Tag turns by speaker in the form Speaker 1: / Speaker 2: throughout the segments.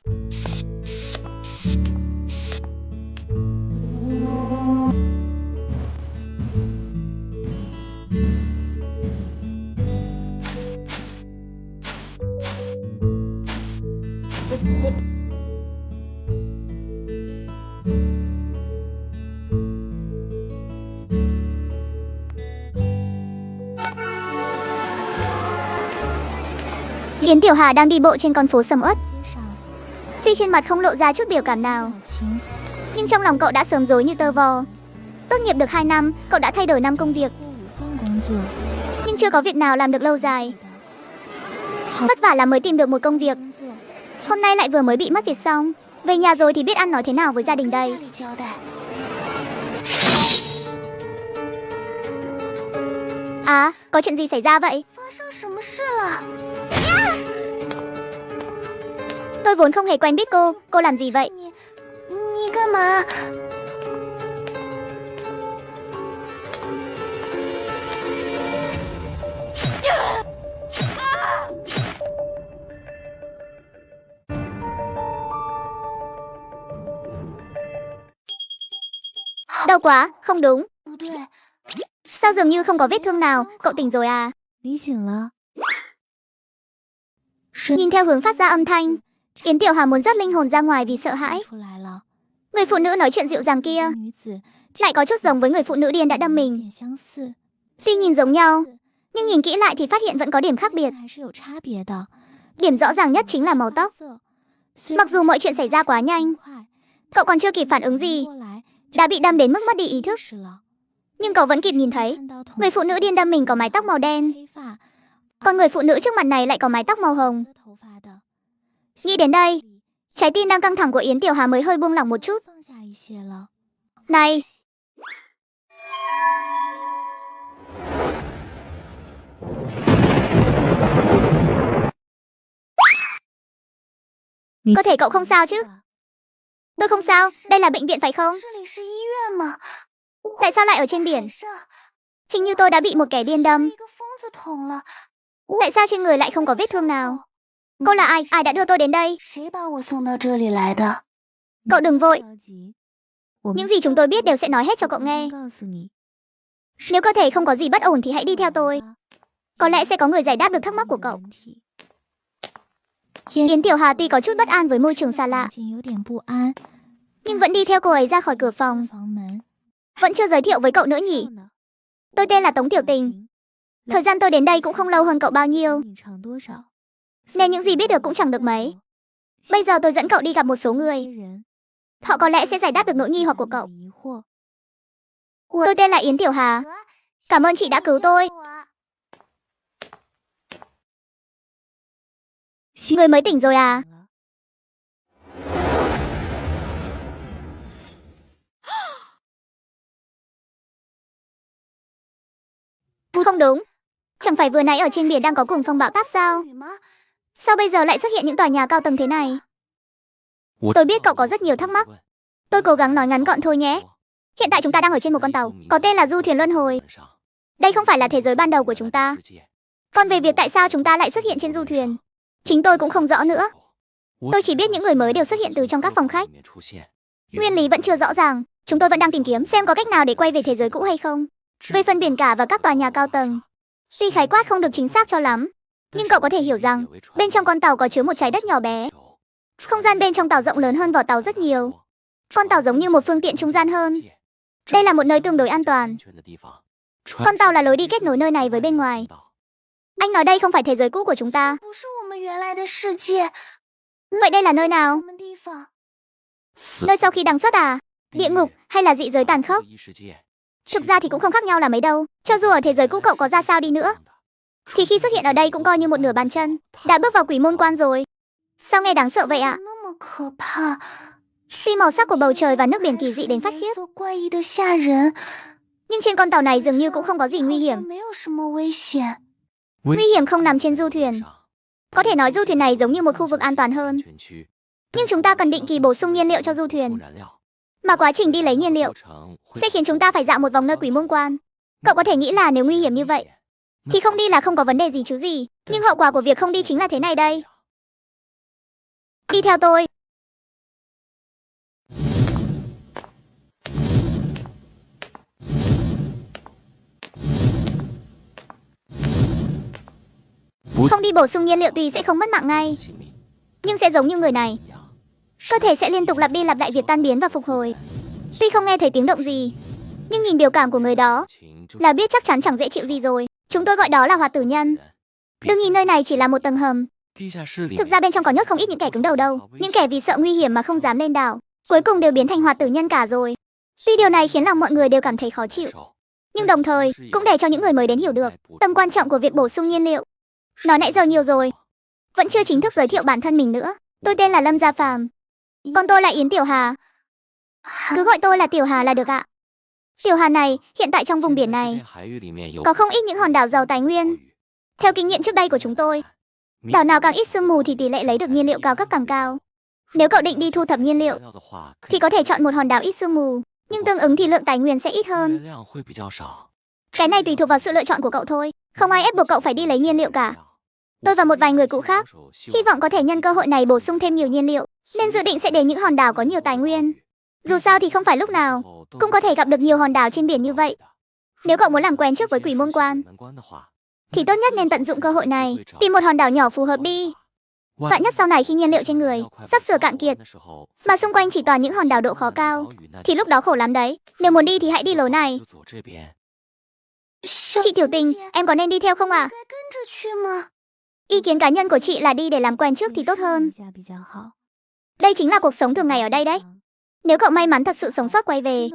Speaker 1: Yến Tiểu Hà đang đi bộ trên con phố sầm uất. Tuy trên mặt không lộ ra chút biểu cảm nào, nhưng trong lòng cậu đã sớm rối như tơ vò. Tốt nghiệp được 2 năm, cậu đã thay đổi 5 công việc, nhưng chưa có việc nào làm được lâu dài. Vất vả là mới tìm được một công việc. Hôm nay lại vừa mới bị mất việc xong. Về nhà rồi thì biết ăn nói thế nào với gia đình đây. À, có chuyện gì xảy ra vậy? Tôi vốn không hề quen biết cô làm gì vậy? Đau quá, không đúng. Sao dường như không có vết thương nào, cậu tỉnh rồi à? Nhìn theo hướng phát ra âm thanh, Yến Tiểu Hà muốn dắt linh hồn ra ngoài vì sợ hãi. Người phụ nữ nói chuyện dịu dàng kia lại có chút giống với người phụ nữ điên đã đâm mình. Tuy nhìn giống nhau, nhưng nhìn kỹ lại thì phát hiện vẫn có điểm khác biệt. Điểm rõ ràng nhất chính là màu tóc. Mặc dù mọi chuyện xảy ra quá nhanh, cậu còn chưa kịp phản ứng gì đã bị đâm đến mức mất đi ý thức. Nhưng cậu vẫn kịp nhìn thấy người phụ nữ điên đâm mình có mái tóc màu đen, còn người phụ nữ trước mặt này lại có mái tóc màu hồng. Nghĩ đến đây, trái tim đang căng thẳng của Yến Tiểu Hà mới hơi buông lỏng một chút. Này! Cơ thể cậu không sao chứ? Tôi không sao, đây là bệnh viện phải không? Tại sao lại ở trên biển? Hình như tôi đã bị một kẻ điên đâm. Tại sao trên người lại không có vết thương nào? Cô là ai? Ai đã đưa tôi đến đây? Cậu đừng vội. Những gì chúng tôi biết đều sẽ nói hết cho cậu nghe. Nếu cơ thể không có gì bất ổn thì hãy đi theo tôi. Có lẽ sẽ có người giải đáp được thắc mắc của cậu. Yến Tiểu Hà tuy có chút bất an với môi trường xa lạ, nhưng vẫn đi theo cô ấy ra khỏi cửa phòng. Vẫn chưa giới thiệu với cậu nữa nhỉ? Tôi tên là Tống Tiểu Tình. Thời gian tôi đến đây cũng không lâu hơn cậu bao nhiêu, nên những gì biết được cũng chẳng được mấy. Bây giờ tôi dẫn cậu đi gặp một số người. Họ có lẽ sẽ giải đáp được nỗi nghi hoặc của cậu. Tôi tên là Yến Tiểu Hà. Cảm ơn chị đã cứu tôi. Người mới tỉnh rồi à? Không đúng. Chẳng phải vừa nãy ở trên biển đang có cuồng phong bão táp sao? Sao bây giờ lại xuất hiện những tòa nhà cao tầng thế này? Tôi biết cậu có rất nhiều thắc mắc. Tôi cố gắng nói ngắn gọn thôi nhé. Hiện tại chúng ta đang ở trên một con tàu có tên là Du Thuyền Luân Hồi. Đây không phải là thế giới ban đầu của chúng ta. Còn về việc tại sao chúng ta lại xuất hiện trên du thuyền, chính tôi cũng không rõ nữa. Tôi chỉ biết những người mới đều xuất hiện từ trong các phòng khách. Nguyên lý vẫn chưa rõ ràng. Chúng tôi vẫn đang tìm kiếm xem có cách nào để quay về thế giới cũ hay không. Về phần biển cả và các tòa nhà cao tầng, tuy khái quát không được chính xác cho lắm, nhưng cậu có thể hiểu rằng bên trong con tàu có chứa một trái đất nhỏ bé. Không gian bên trong tàu rộng lớn hơn vỏ tàu rất nhiều. Con tàu giống như một phương tiện trung gian hơn. Đây là một nơi tương đối an toàn. Con tàu là lối đi kết nối nơi này với bên ngoài. Anh nói đây không phải thế giới cũ của chúng ta. Vậy đây là nơi nào? Nơi sau khi đằng xuất à? Địa ngục hay là dị giới tàn khốc? Thực ra thì cũng không khác nhau là mấy đâu. Cho dù ở thế giới cũ cậu có ra sao đi nữa, thì khi xuất hiện ở đây cũng coi như một nửa bàn chân đã bước vào quỷ môn quan rồi. Sao nghe đáng sợ vậy ạ? Tuy màu sắc của bầu trời và nước biển kỳ dị đến phát khiếp, nhưng trên con tàu này dường như cũng không có gì nguy hiểm. Nguy hiểm không nằm trên du thuyền. Có thể nói du thuyền này giống như một khu vực an toàn hơn. Nhưng chúng ta cần định kỳ bổ sung nhiên liệu cho du thuyền. Mà quá trình đi lấy nhiên liệu sẽ khiến chúng ta phải dạo một vòng nơi quỷ môn quan. Cậu có thể nghĩ là nếu nguy hiểm như vậy thì không đi là không có vấn đề gì chứ gì. Nhưng hậu quả của việc không đi chính là thế này đây. Đi theo tôi. Không đi bổ sung nhiên liệu tuy sẽ không mất mạng ngay, nhưng sẽ giống như người này. Cơ thể sẽ liên tục lặp đi lặp lại việc tan biến và phục hồi. Tuy không nghe thấy tiếng động gì, nhưng nhìn biểu cảm của người đó là biết chắc chắn chẳng dễ chịu gì rồi. Chúng tôi gọi đó là hoạt tử nhân. Đừng nhìn nơi này chỉ là một tầng hầm. Thực ra bên trong có nhốt không ít những kẻ cứng đầu đâu. Những kẻ vì sợ nguy hiểm mà không dám lên đảo, cuối cùng đều biến thành hoạt tử nhân cả rồi. Tuy điều này khiến lòng mọi người đều cảm thấy khó chịu, nhưng đồng thời cũng để cho những người mới đến hiểu được tầm quan trọng của việc bổ sung nhiên liệu. Nói nãy giờ nhiều rồi, vẫn chưa chính thức giới thiệu bản thân mình nữa. Tôi tên là Lâm Gia Phàm. Còn tôi là Yến Tiểu Hà. Cứ gọi tôi là Tiểu Hà là được ạ. Tiểu Hà này, hiện tại trong vùng biển này có không ít những hòn đảo giàu tài nguyên. Theo kinh nghiệm trước đây của chúng tôi, đảo nào càng ít sương mù thì tỷ lệ lấy được nhiên liệu cao cấp càng cao. Nếu cậu định đi thu thập nhiên liệu thì có thể chọn một hòn đảo ít sương mù, nhưng tương ứng thì lượng tài nguyên sẽ ít hơn. Cái này tùy thuộc vào sự lựa chọn của cậu thôi. Không ai ép buộc cậu phải đi lấy nhiên liệu cả. Tôi và một vài người cũ khác hy vọng có thể nhân cơ hội này bổ sung thêm nhiều nhiên liệu, nên dự định sẽ đến những hòn đảo có nhiều tài nguyên. Dù sao thì không phải lúc nào cũng có thể gặp được nhiều hòn đảo trên biển như vậy. Nếu cậu muốn làm quen trước với Quỷ Môn Quan thì tốt nhất nên tận dụng cơ hội này, tìm một hòn đảo nhỏ phù hợp đi. Vạn nhất sau này khi nhiên liệu trên người sắp sửa cạn kiệt mà xung quanh chỉ toàn những hòn đảo độ khó cao thì lúc đó khổ lắm đấy. Nếu muốn đi thì hãy đi lối này. Chị Tiểu Tình, em có nên đi theo không ạ? Ý kiến cá nhân của chị là đi để làm quen trước thì tốt hơn. Đây chính là cuộc sống thường ngày ở đây đấy. Nếu cậu may mắn thật sự sống sót quay về,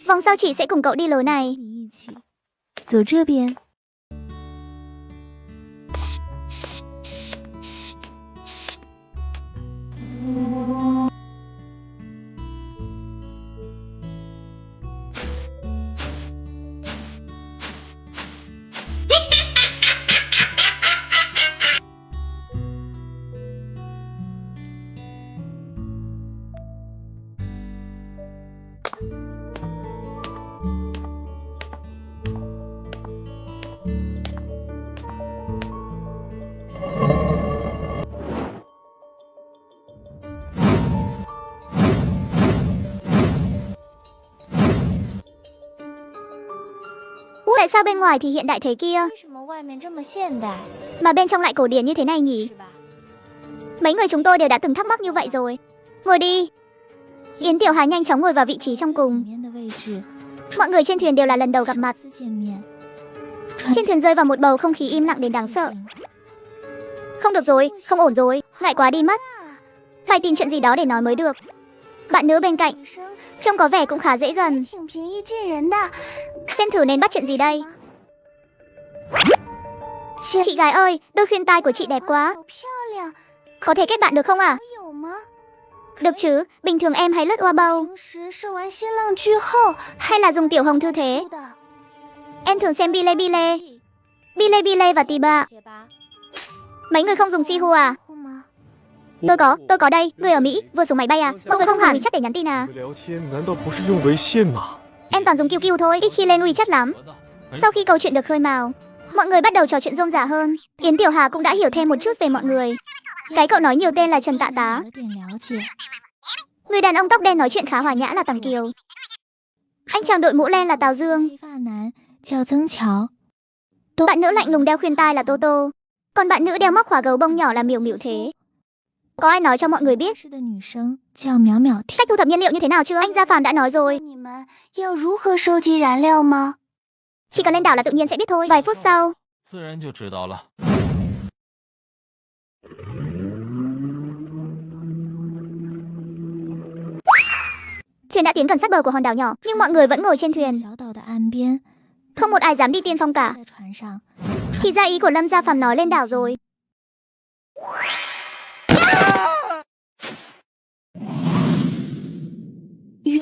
Speaker 1: vòng sau chị sẽ cùng cậu đi lối này. Tại sao bên ngoài thì hiện đại thế kia mà bên trong lại cổ điển như thế này nhỉ? Mấy người chúng tôi đều đã từng thắc mắc như vậy rồi. Ngồi đi. Yến Tiểu Hà nhanh chóng ngồi vào vị trí trong cùng. Mọi người trên thuyền đều là lần đầu gặp mặt. Trên thuyền rơi vào một bầu không khí im lặng đến đáng sợ. Không được rồi, không ổn rồi, ngại quá đi mất. Phải tìm chuyện gì đó để nói mới được. Bạn nữ bên cạnh trông có vẻ cũng khá dễ gần. Xem thử nên bắt chuyện gì đây. Chị gái ơi, đôi khuyên tai của chị đẹp quá. Có thể kết bạn được không ạ? Được chứ, bình thường em hay lướt Weibo hay là dùng Tiểu Hồng thư thế. Em thường xem Bilebile và Tiba. Mấy người không dùng Sihu à? Tôi có đây, người ở Mỹ, vừa xuống máy bay à? Mọi người không dùng WeChat để nhắn tin à? Em toàn dùng QQ thôi, ít khi lên WeChat lắm. Sau khi câu chuyện được khơi mào, mọi người bắt đầu trò chuyện rôm rả hơn. Yến Tiểu Hà cũng đã hiểu thêm một chút về mọi người. Cái cậu nói nhiều tên là Trần Tạ Tá. Người đàn ông tóc đen nói chuyện khá hòa nhã là Tằng Kiều. Anh chàng đội mũ len là Tào Dương. Bạn nữ lạnh lùng đeo khuyên tai là Tô Tô. Còn bạn nữ đeo móc khóa gấu bông nhỏ là Miểu Miểu Thế. Có ai nói cho mọi người biết cách thu thập nhiên liệu như thế nào chưa? Anh Gia Phàm đã nói rồi. Chỉ cần lên đảo là tự nhiên sẽ biết thôi. Vài phút sau, thuyền đã tiến gần sát bờ của hòn đảo nhỏ, nhưng mọi người vẫn ngồi trên thuyền. Không một ai dám đi tiên phong cả. Thì ra ý của Lâm Gia Phàm nói lên đảo rồi.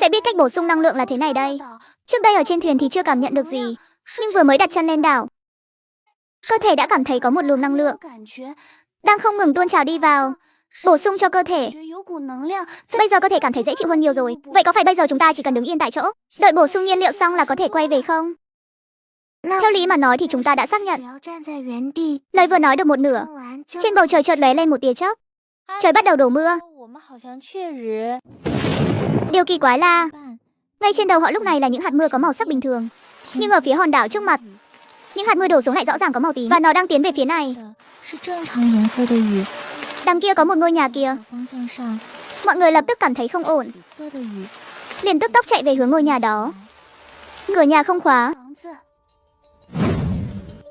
Speaker 1: Sẽ biết cách bổ sung năng lượng là thế này đây. Trước đây ở trên thuyền thì chưa cảm nhận được gì, nhưng vừa mới đặt chân lên đảo, cơ thể đã cảm thấy có một luồng năng lượng đang không ngừng tuôn trào đi vào, bổ sung cho cơ thể. Bây giờ cơ thể cảm thấy dễ chịu hơn nhiều rồi. Vậy có phải bây giờ chúng ta chỉ cần đứng yên tại chỗ, đợi bổ sung nhiên liệu xong là có thể quay về không? Theo lý mà nói thì chúng ta đã xác nhận. Lời vừa nói được một nửa, trên bầu trời chợt lóe lên một tia chớp. Trời bắt đầu đổ mưa. Điều kỳ quái là ngay trên đầu họ lúc này là những hạt mưa có màu sắc bình thường, nhưng ở phía hòn đảo trước mặt, những hạt mưa đổ xuống lại rõ ràng có màu tím và nó đang tiến về phía này. Đằng kia có một ngôi nhà kìa. Mọi người lập tức cảm thấy không ổn, liền tức tốc chạy về hướng ngôi nhà đó. Cửa nhà không khóa.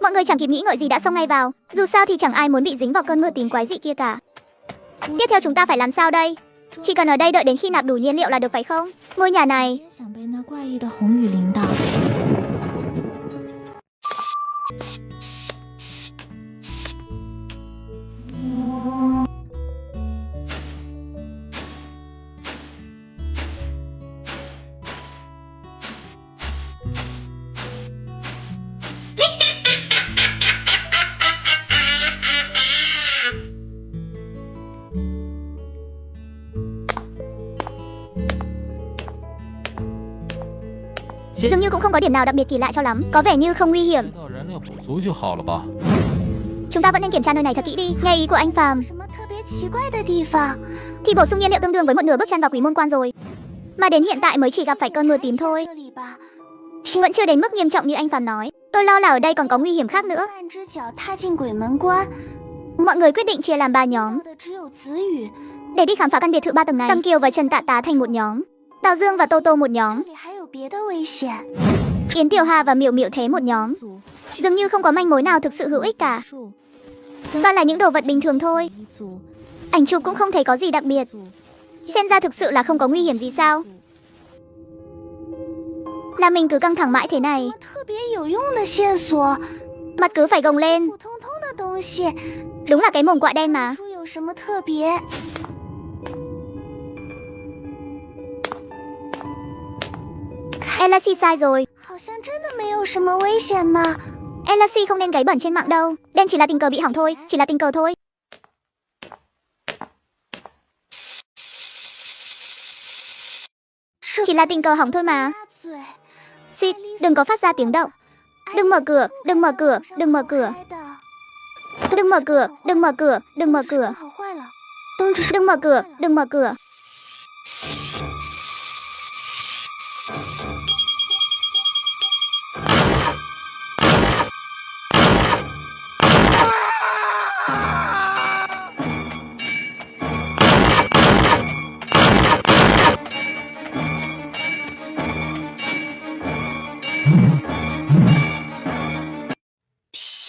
Speaker 1: Mọi người chẳng kịp nghĩ ngợi gì đã xông ngay vào. Dù sao thì chẳng ai muốn bị dính vào cơn mưa tím quái dị kia cả. Tiếp theo chúng ta phải làm sao đây? Chỉ cần ở đây đợi đến khi nạp đủ nhiên liệu là được phải không? Ngôi nhà này. Dường như cũng không có điểm nào đặc biệt kỳ lạ cho lắm. Có vẻ như không nguy hiểm. Chúng ta vẫn nên kiểm tra nơi này thật kỹ đi. Nghe ý của anh Phàm thì bổ sung nhiên liệu tương đương với một nửa bước chân vào Quỷ Môn Quan rồi, mà đến hiện tại mới chỉ gặp phải cơn mưa tím thôi. Vẫn chưa đến mức nghiêm trọng như anh Phàm nói. Tôi lo là ở đây còn có nguy hiểm khác nữa. Mọi người quyết định chia làm 3 nhóm để đi khám phá căn biệt thự 3 tầng này. Tâm Kiều và Trần Tạ Tá thành một nhóm, Đào Dương và Tô Tô một nhóm, Yến Tiểu Hà và Miểu Miểu thế một nhóm. Dường như không có manh mối nào thực sự hữu ích cả, toàn là những đồ vật bình thường thôi. Ảnh chụp cũng không thấy có gì đặc biệt. Xem ra thực sự là không có nguy hiểm gì sao? Là mình cứ căng thẳng mãi thế này, mặt cứ phải gồng lên. Đúng là cái mồm quạ đen mà. Elacy sai rồi. Elacy không nên gáy bẩn trên mạng đâu. Đen chỉ là tình cờ bị hỏng thôi, chỉ là tình cờ thôi. Chỉ là tình cờ hỏng thôi mà. Xịt, đừng có phát ra tiếng động. Đừng mở cửa, đừng mở cửa, đừng mở cửa. Đừng mở cửa, đừng mở cửa, đừng mở cửa. Đừng mở cửa, đừng mở cửa.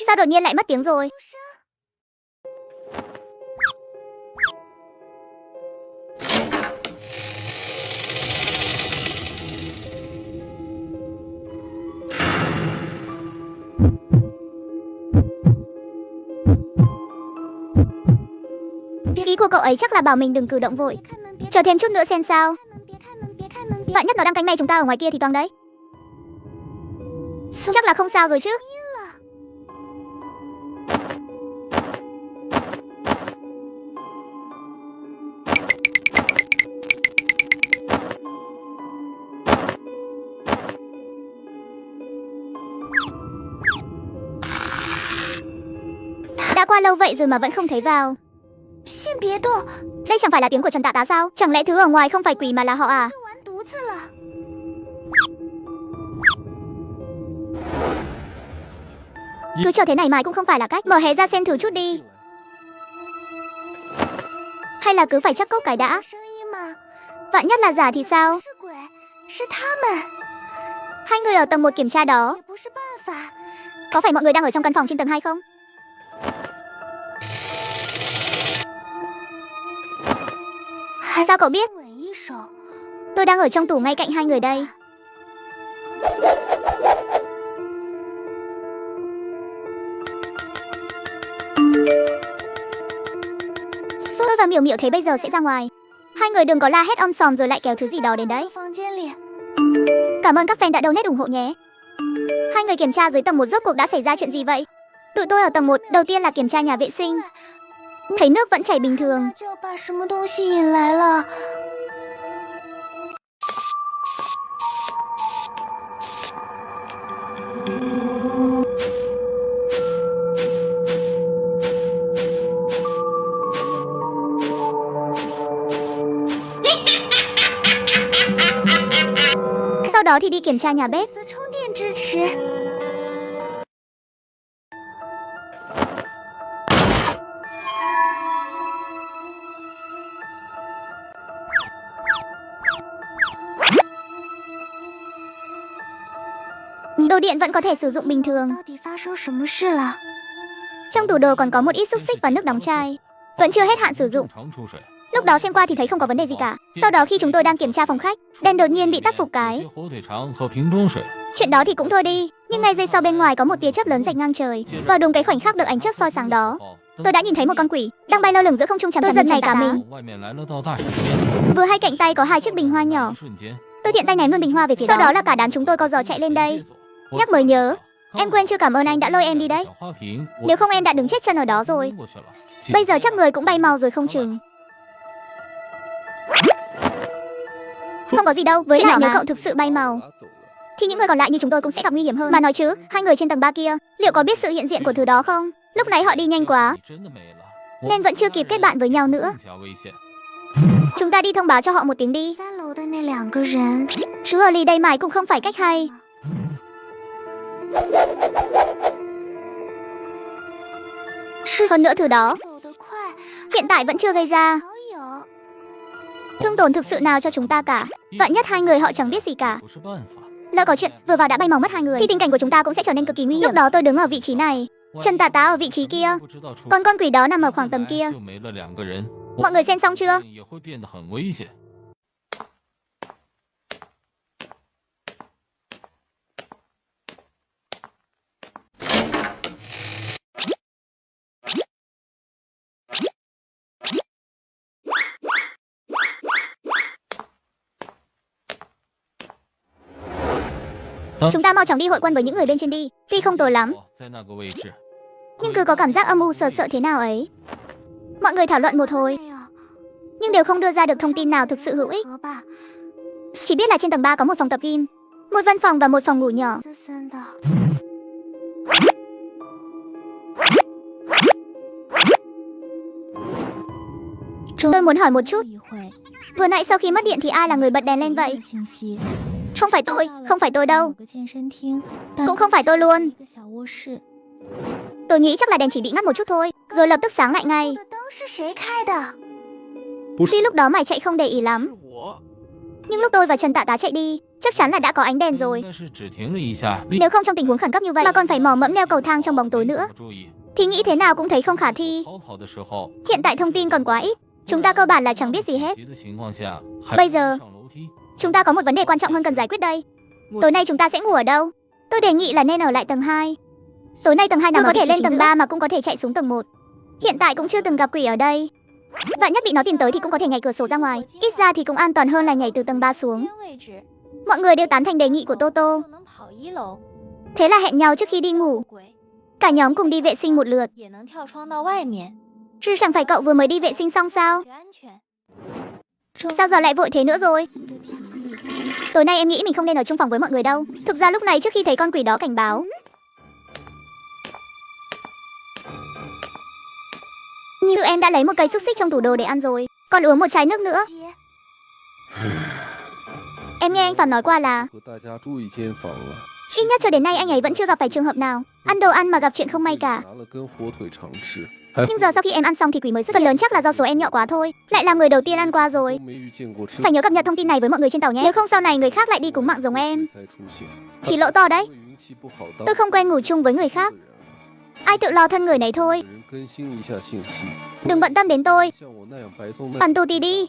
Speaker 1: Sao đột nhiên lại mất tiếng rồi? Ý của cậu ấy chắc là bảo mình đừng cử động vội, chờ thêm chút nữa xem sao. Vạn nhất nó đang canh me chúng ta ở ngoài kia thì toang đấy. Chắc là không sao rồi chứ. Đã qua lâu vậy rồi mà vẫn không thấy vào. Đây chẳng phải là tiếng của Trần Tạ Tá sao? Chẳng lẽ thứ ở ngoài không phải quỷ mà là họ à? Cứ chờ thế này mãi cũng không phải là cách. Mở hé ra xem thử chút đi. Hay là cứ phải chắc cốc cái đã. Vạn nhất là giả thì sao? Hai người ở tầng 1 kiểm tra đó. Có phải mọi người đang ở trong căn phòng trên tầng 2 không? Sao cậu biết? Tôi đang ở trong tủ ngay cạnh hai người đây. Tôi và Miểu Miểu thấy bây giờ sẽ ra ngoài. Hai người đừng có la hét om sòm rồi lại kéo thứ gì đó đến đấy. Cảm ơn các fan đã donate ủng hộ nhé. Hai người kiểm tra dưới tầng 1 rốt cuộc đã xảy ra chuyện gì vậy? Tụi tôi ở tầng 1, đầu tiên là kiểm tra nhà vệ sinh. Thấy nước vẫn chảy bình thường. đó thì đi kiểm tra nhà bếp. Đồ điện vẫn có thể sử dụng bình thường. Trong tủ đồ còn có một ít xúc xích và nước đóng chai. Vẫn chưa hết hạn sử dụng. Lúc đó xem qua thì thấy không có vấn đề gì cả. Sau đó khi chúng tôi đang kiểm tra phòng khách, đèn đột nhiên bị tắt phụp cái. Chuyện đó thì cũng thôi đi, nhưng ngay giây sau bên ngoài có một tia chớp lớn rạch ngang trời. Vào đúng cái khoảnh khắc được ánh chớp soi sáng đó, tôi đã nhìn thấy một con quỷ đang bay lơ lửng giữa không trung chằm chằm. Tôi giật nảy cả mình. Vừa hay cạnh tay có hai chiếc bình hoa nhỏ. Tôi tiện tay ném luôn bình hoa về phía đó. Sau đó là cả đám chúng tôi co giò chạy lên đây. Nhắc mới nhớ, em quên chưa cảm ơn anh đã lôi em đi đấy. Nếu không em đã đứng chết chân ở đó rồi. Bây giờ chắc người cũng bay mau rồi không chừng. Không có gì đâu, với lại nếu cậu thực sự bay màu thì những người còn lại như chúng tôi cũng sẽ gặp nguy hiểm hơn. Mà nói chứ, hai người trên tầng 3 kia, liệu có biết sự hiện diện của thứ đó không? Lúc nãy họ đi nhanh quá, nên vẫn chưa kịp kết bạn với nhau nữa. Chúng ta đi thông báo cho họ một tiếng đi. Chú ở lì đây mãi cũng không phải cách hay. Hơn nữa thứ đó hiện tại vẫn chưa gây ra thương tổn thực sự nào cho chúng ta cả. Vạn nhất hai người họ chẳng biết gì cả, lỡ có chuyện vừa vào đã bay màu mất hai người thì tình cảnh của chúng ta cũng sẽ trở nên cực kỳ nguy hiểm. Lúc đó tôi đứng ở vị trí này, Trần Tà Tá ở vị trí kia, còn con quỷ đó nằm ở khoảng tầm kia. Mọi người xem xong chưa? Chúng ta mau chóng đi hội quân với những người bên trên đi. Tuy không tồi lắm, nhưng cứ có cảm giác âm u sợ sợ thế nào ấy. Mọi người thảo luận một hồi, nhưng đều không đưa ra được thông tin nào thực sự hữu ích. Chỉ biết là trên tầng 3 có một phòng tập gym, một văn phòng và một phòng ngủ nhỏ. Tôi muốn hỏi một chút, vừa nãy sau khi mất điện thì ai là người bật đèn lên vậy? Không phải tôi, không phải tôi đâu. Cũng không phải tôi luôn. Tôi nghĩ chắc là đèn chỉ bị ngắt một chút thôi, rồi lập tức sáng lại ngay. Tuy lúc đó mày chạy không để ý lắm, nhưng lúc tôi và Trần Tạ Tá chạy đi, chắc chắn là đã có ánh đèn rồi. Nếu không trong tình huống khẩn cấp như vậy mà còn phải mò mẫm leo cầu thang trong bóng tối nữa, thì nghĩ thế nào cũng thấy không khả thi. Hiện tại thông tin còn quá ít, chúng ta cơ bản là chẳng biết gì hết. Bây giờ chúng ta có một vấn đề quan trọng hơn cần giải quyết đây. Tối nay chúng ta sẽ ngủ ở đâu? Tôi đề nghị là nên ở lại tầng 2. Tối nay tầng 2 nằm có thể lên tầng 3 mà cũng có thể chạy xuống tầng 1. Hiện tại cũng chưa từng gặp quỷ ở đây. Vạn nhất bị nó tìm tới thì cũng có thể nhảy cửa sổ ra ngoài. Ít ra thì cũng an toàn hơn là nhảy từ tầng 3 xuống. Mọi người đều tán thành đề nghị của Toto. Thế là hẹn nhau trước khi đi ngủ. Cả nhóm cùng đi vệ sinh một lượt. Chẳng phải cậu vừa mới đi vệ sinh xong sao? Sao giờ lại vội thế nữa rồi? Tối nay em nghĩ mình không nên ở chung phòng với mọi người đâu. Thực ra lúc này trước khi thấy con quỷ đó cảnh báo, tự em đã lấy một cây xúc xích trong tủ đồ để ăn rồi, còn uống một chai nước nữa. Em nghe anh Phạm nói qua là ít nhất cho đến nay anh ấy vẫn chưa gặp phải trường hợp nào ăn đồ ăn mà gặp chuyện không may cả. Nhưng giờ sau khi em ăn xong thì quỷ mới xuất hiện. Phần lớn chắc là do số em nhọ quá thôi. Lại là người đầu tiên ăn qua rồi. Phải nhớ cập nhật thông tin này với mọi người trên tàu nhé. Nếu không sau này người khác lại đi cúng mạng giống em thì lỗ to đấy. Tôi không quen ngủ chung với người khác. Ai tự lo thân người nấy thôi. Đừng bận tâm đến tôi. Ẩn tù tí đi.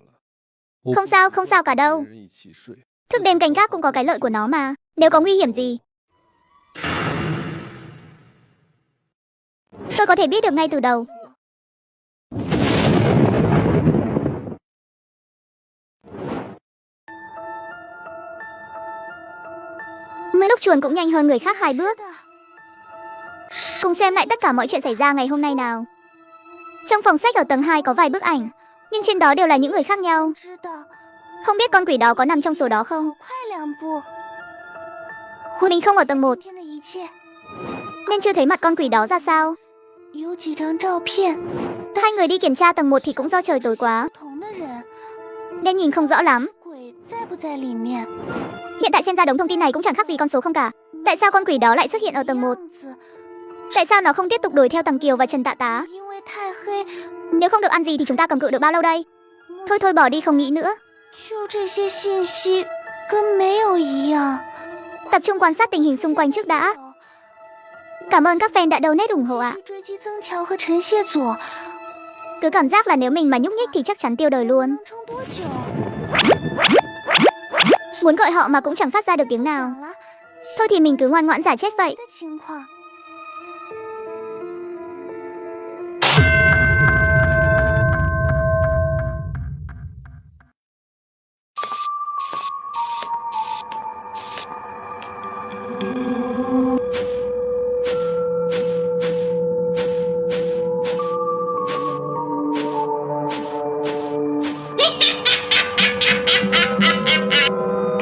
Speaker 1: Không sao cả đâu. Thức đêm canh gác cũng có cái lợi của nó mà. Nếu có nguy hiểm gì, tôi có thể biết được ngay từ đầu. Lúc chuồn cũng nhanh hơn người khác 2 bước. Cùng xem lại tất cả mọi chuyện xảy ra ngày hôm nay nào. Trong phòng sách ở tầng 2 có vài bức ảnh, nhưng trên đó đều là những người khác nhau. Không biết con quỷ đó có nằm trong số đó không? Mình không ở tầng 1, nên chưa thấy mặt con quỷ đó ra sao. Hai người đi kiểm tra tầng 1 thì cũng do trời tối quá, nên nhìn không rõ lắm. Hiện tại xem ra đống thông tin này cũng chẳng khác gì con số không cả. Tại sao con quỷ đó lại xuất hiện ở tầng 1? Tại sao nó không tiếp tục đuổi theo Tằng Kiều và Trần Tạ Tá? Nếu không được ăn gì thì chúng ta cầm cự được bao lâu đây? Thôi bỏ đi không nghĩ nữa. Tập trung quan sát tình hình xung quanh trước đã. Cảm ơn các fan đã donate ủng hộ ạ. Cứ cảm giác là nếu mình mà nhúc nhích thì chắc chắn tiêu đời luôn. Muốn gọi họ mà cũng chẳng phát ra được tiếng nào. Thôi thì mình cứ ngoan ngoãn giả chết vậy.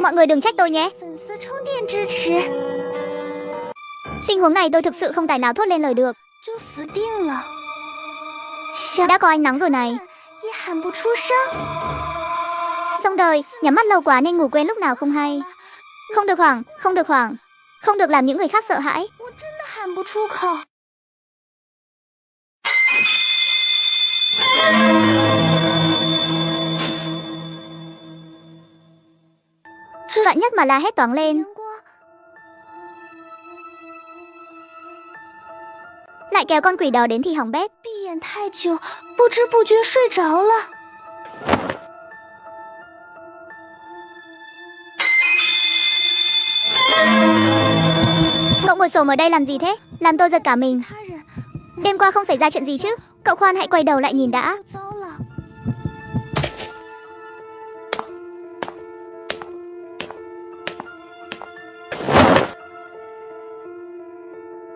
Speaker 1: Mọi người đừng trách tôi nhé. Tình huống này tôi thực sự không tài nào thốt lên lời được. Đã có ánh nắng rồi này. Xong đời, nhắm mắt lâu quá nên ngủ quên lúc nào không hay. Không được hoảng, không được hoảng. Không được làm những người khác sợ hãi. Bạn nhất mà la hét toáng lên. Lại kéo con quỷ đó đến thì hỏng bét. Cậu ngồi xổm ở đây làm gì thế? Làm tôi giật cả mình. Đêm qua không xảy ra chuyện gì chứ? Cậu khoan hãy quay đầu lại nhìn đã.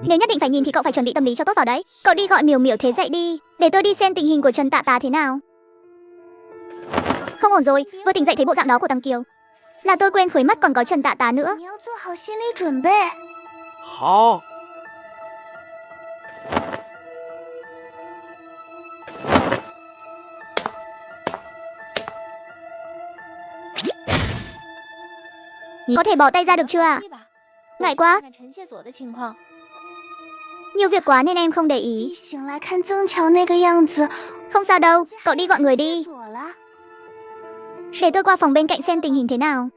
Speaker 1: Nếu nhất định phải nhìn thì cậu phải chuẩn bị tâm lý cho tốt vào đấy. Cậu đi gọi Miểu Miểu thế dậy đi. Để tôi đi xem tình hình của Trần Tạ Tá thế nào. Không ổn rồi, vừa tỉnh dậy thấy bộ dạng đó của Tằng Kiều. Là tôi quên khuấy mất còn có Trần Tạ Tá nữa.
Speaker 2: Hảo.
Speaker 1: Có thể bỏ tay ra được chưa ạ? Ngại quá. Nhiều việc quá nên em không để ý. Không sao đâu, cậu đi gọi người đi. Để tôi qua phòng bên cạnh xem tình hình thế nào.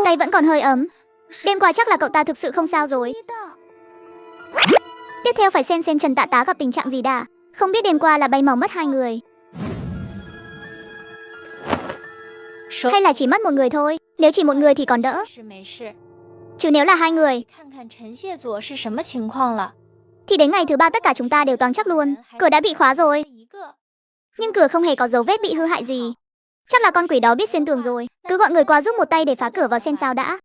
Speaker 1: Tay vẫn còn hơi ấm. Đêm qua chắc là cậu ta thực sự không sao rồi. Tiếp theo phải xem Trần Tạ Tá gặp tình trạng gì đã. Không biết đêm qua là bay màu mất 2 người. Hay là chỉ mất 1 người thôi. Nếu chỉ 1 người thì còn đỡ. Chứ nếu là 2 người thì đến ngày thứ 3 tất cả chúng ta đều toang chắc luôn. Cửa đã bị khóa rồi. Nhưng cửa không hề có dấu vết bị hư hại gì. Chắc là con quỷ đó biết xuyên tường rồi. Cứ gọi người qua giúp một tay để phá cửa vào xem sao đã.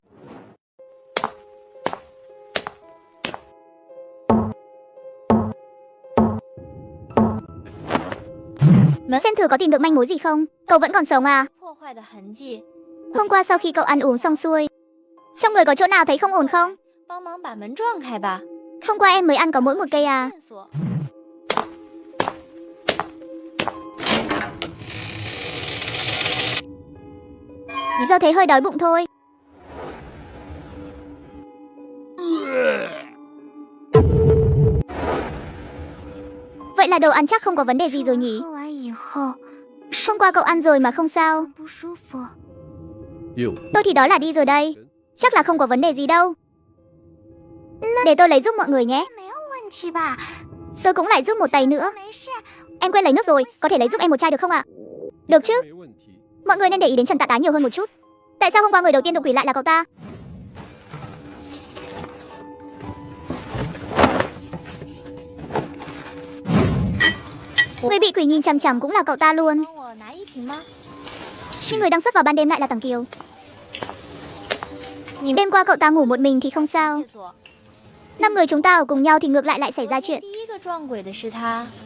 Speaker 1: Xem thử có tìm được manh mối gì không. Cậu vẫn còn sống à? Hôm qua sau khi cậu ăn uống xong xuôi, trong người có chỗ nào thấy không ổn không? Hôm qua em mới ăn có mỗi 1 cây à? Giờ thấy hơi đói bụng thôi. Vậy là đồ ăn chắc không có vấn đề gì rồi nhỉ? Hôm qua cậu ăn rồi mà không sao. Tôi thì đói là đi rồi đây. Chắc là không có vấn đề gì đâu. Để tôi lấy giúp mọi người nhé. Tôi cũng lại giúp một tay nữa. Em quên lấy nước rồi, có thể lấy giúp em một chai được không ạ? Được chứ? Mọi người nên để ý đến Trần Tạ Tá nhiều hơn một chút. Tại sao hôm qua người đầu tiên đụng quỷ lại là cậu ta? Người bị quỷ nhìn chằm chằm cũng là cậu ta luôn. Nhưng người đang xuất vào ban đêm lại là Tằng Kiều. Đêm qua cậu ta ngủ một mình thì không sao. 5 người chúng ta ở cùng nhau thì ngược lại xảy ra chuyện.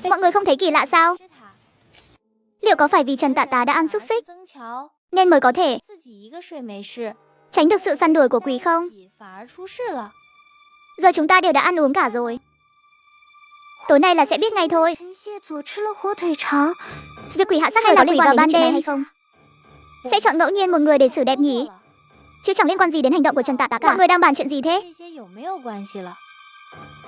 Speaker 1: Mọi người không thấy kỳ lạ sao? Liệu có phải vì Trần Tạ Tá đã ăn xúc xích nên mới có thể tránh được sự săn đuổi của quỷ không? Giờ chúng ta đều đã ăn uống cả rồi. Tối nay là sẽ biết ngay thôi. Việc quỷ hạ sát hay là liên quan đến ban đêm hay không? Sẽ chọn ngẫu nhiên một người để xử đẹp nhỉ? chứ chẳng liên quan gì đến hành động của Trần Tạ Tá cả. Mọi người đang bàn chuyện gì thế?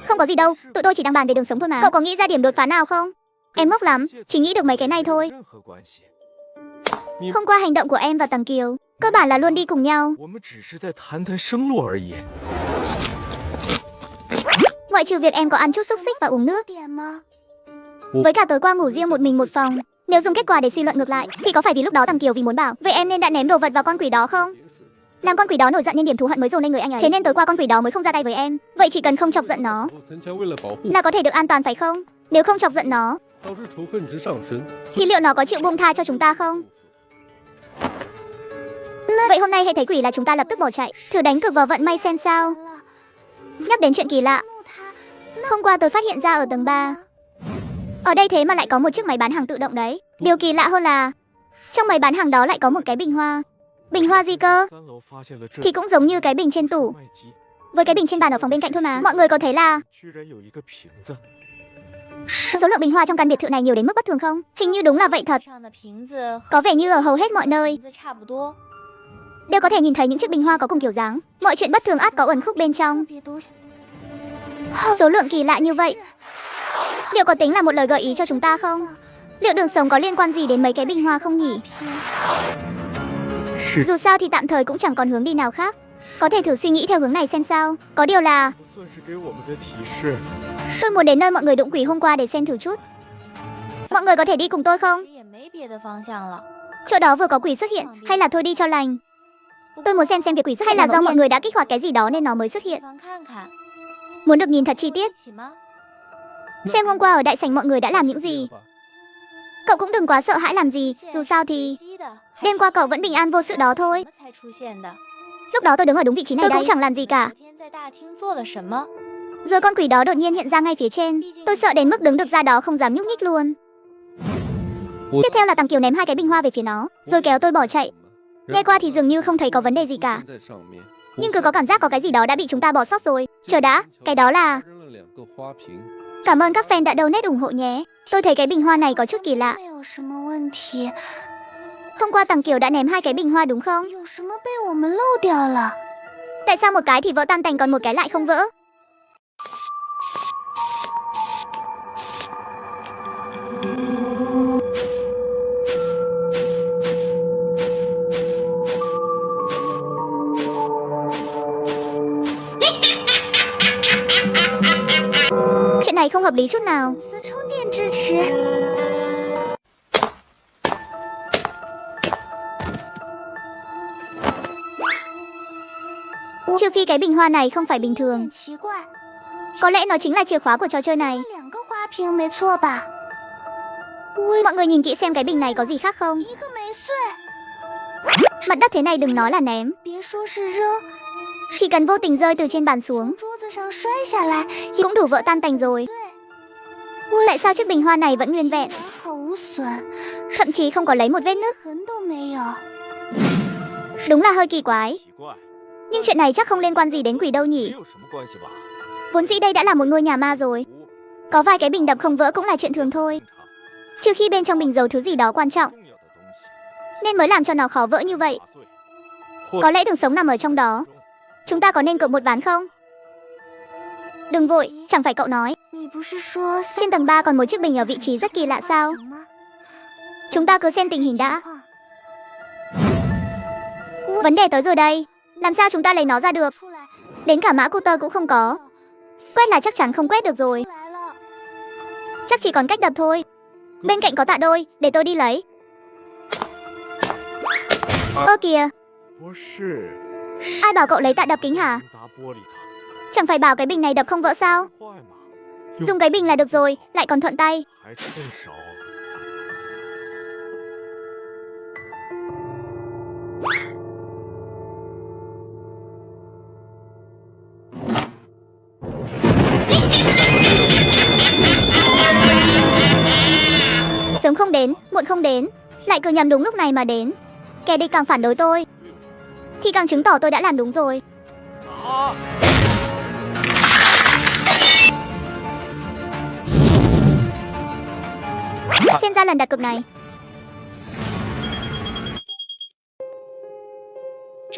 Speaker 1: Không có gì đâu, tụi tôi chỉ đang bàn về đường sống thôi mà. Cậu có nghĩ ra điểm đột phá nào không? Em ngốc lắm, chỉ nghĩ được mấy cái này thôi. Hôm qua hành động của em và Tằng Kiều cơ bản là luôn đi cùng nhau. Ngoại trừ việc em có ăn chút xúc xích và uống nước. Với cả tối qua ngủ riêng một mình một phòng. Nếu dùng kết quả để suy luận ngược lại thì có phải vì lúc đó Tằng Kiều vì muốn bảo vậy em nên đã ném đồ vật vào con quỷ đó không? Làm con quỷ đó nổi giận nên điểm thù hận mới dồn lên người anh ấy. Thế nên tối qua con quỷ đó mới không ra tay với em. Vậy chỉ cần không chọc giận nó là có thể được an toàn phải không? Nếu không chọc giận nó thì liệu nó có chịu buông tha cho chúng ta không? Vậy hôm nay hệ thấy quỷ là chúng ta lập tức bỏ chạy, thử đánh cược vào vận may xem sao. Nhắc đến chuyện kỳ lạ, hôm qua tôi phát hiện ra ở tầng 3. Ở đây thế mà lại có một chiếc máy bán hàng tự động đấy. Điều kỳ lạ hơn là trong máy bán hàng đó lại có một cái bình hoa. Bình hoa gì cơ? Thì cũng giống như cái bình trên tủ với cái bình trên bàn ở phòng bên cạnh thôi mà. Mọi người có thấy là số lượng bình hoa trong căn biệt thự này nhiều đến mức bất thường không? Hình như đúng là vậy thật. Có vẻ như ở hầu hết mọi nơi đều có thể nhìn thấy những chiếc bình hoa có cùng kiểu dáng. Mọi chuyện bất thường ắt có uẩn khúc bên trong. Số lượng kỳ lạ như vậy, liệu có tính là một lời gợi ý cho chúng ta không? Liệu đường sống có liên quan gì đến mấy cái bình hoa không nhỉ? Dù sao thì tạm thời cũng chẳng còn hướng đi nào khác. Có thể thử suy nghĩ theo hướng này xem sao. Có điều là tôi muốn đến nơi mọi người đụng quỷ hôm qua để xem thử chút. Mọi người có thể đi cùng tôi không? Chỗ đó vừa có quỷ xuất hiện, hay là thôi đi cho lành? Tôi muốn xem việc quỷ xuất hiện hay là do mọi người đã kích hoạt cái gì đó nên nó mới xuất hiện. Muốn được nhìn thật chi tiết, xem hôm qua ở đại sảnh mọi người đã làm những gì. Cậu cũng đừng quá sợ hãi làm gì, dù sao thì đêm qua cậu vẫn bình an vô sự đó thôi. Lúc đó tôi đứng ở đúng vị trí này tôi cũng chẳng làm gì cả. Rồi con quỷ đó đột nhiên hiện ra ngay phía trên. Tôi sợ đến mức đứng được ra đó không dám nhúc nhích luôn. Tiếp theo là Tằng Kiều ném hai cái bình hoa về phía nó, rồi kéo tôi bỏ chạy. Nghe qua thì dường như không thấy có vấn đề gì cả, nhưng cứ có cảm giác có cái gì đó đã bị chúng ta bỏ sót rồi. Chờ đã, cái đó là... Cảm ơn các fan đã donate ủng hộ nhé. Tôi thấy cái bình hoa này có chút kỳ lạ. Hôm qua Tằng Kiều đã ném hai cái bình hoa đúng không? Tại sao một cái thì vỡ tan tành còn một cái lại không vỡ? Chuyện này không hợp lý chút nào. Trừ phi cái bình hoa này không phải bình thường. Có lẽ nó chính là chìa khóa của trò chơi này. Mọi người nhìn kỹ xem cái bình này có gì khác không? Mặt đất thế này đừng nói là ném, chỉ cần vô tình rơi từ trên bàn xuống cũng đủ vỡ tan tành rồi. Tại sao chiếc bình hoa này vẫn nguyên vẹn, thậm chí không có lấy một vết nứt? Đúng là hơi kỳ quái. Nhưng chuyện này chắc không liên quan gì đến quỷ đâu nhỉ? Vốn dĩ đây đã là một ngôi nhà ma rồi, có vài cái bình đập không vỡ cũng là chuyện thường thôi. Trừ khi bên trong bình giấu thứ gì đó quan trọng, nên mới làm cho nó khó vỡ như vậy. Có lẽ đường sống nằm ở trong đó. Chúng ta có nên cược một ván không? Đừng vội, chẳng phải cậu nói trên tầng 3 còn một chiếc bình ở vị trí rất kỳ lạ sao? Chúng ta cứ xem tình hình đã. Vấn đề tới rồi đây. Làm sao chúng ta lấy nó ra được? Đến cả mã cutter cũng không có. Quét là chắc chắn không quét được rồi. Chắc chỉ còn cách đập thôi. Bên cạnh có tạ đôi, để tôi đi lấy. Ơ kìa, ai bảo cậu lấy tạ đập kính hả? Chẳng phải bảo cái bình này đập không vỡ sao? Dùng cái bình là được rồi, lại còn thuận tay. Sớm không đến, muộn không đến, lại cứ nhằm đúng lúc này mà đến. Kẻ địch càng phản đối tôi thì càng chứng tỏ tôi đã làm đúng rồi. Xem ra lần đặt cược này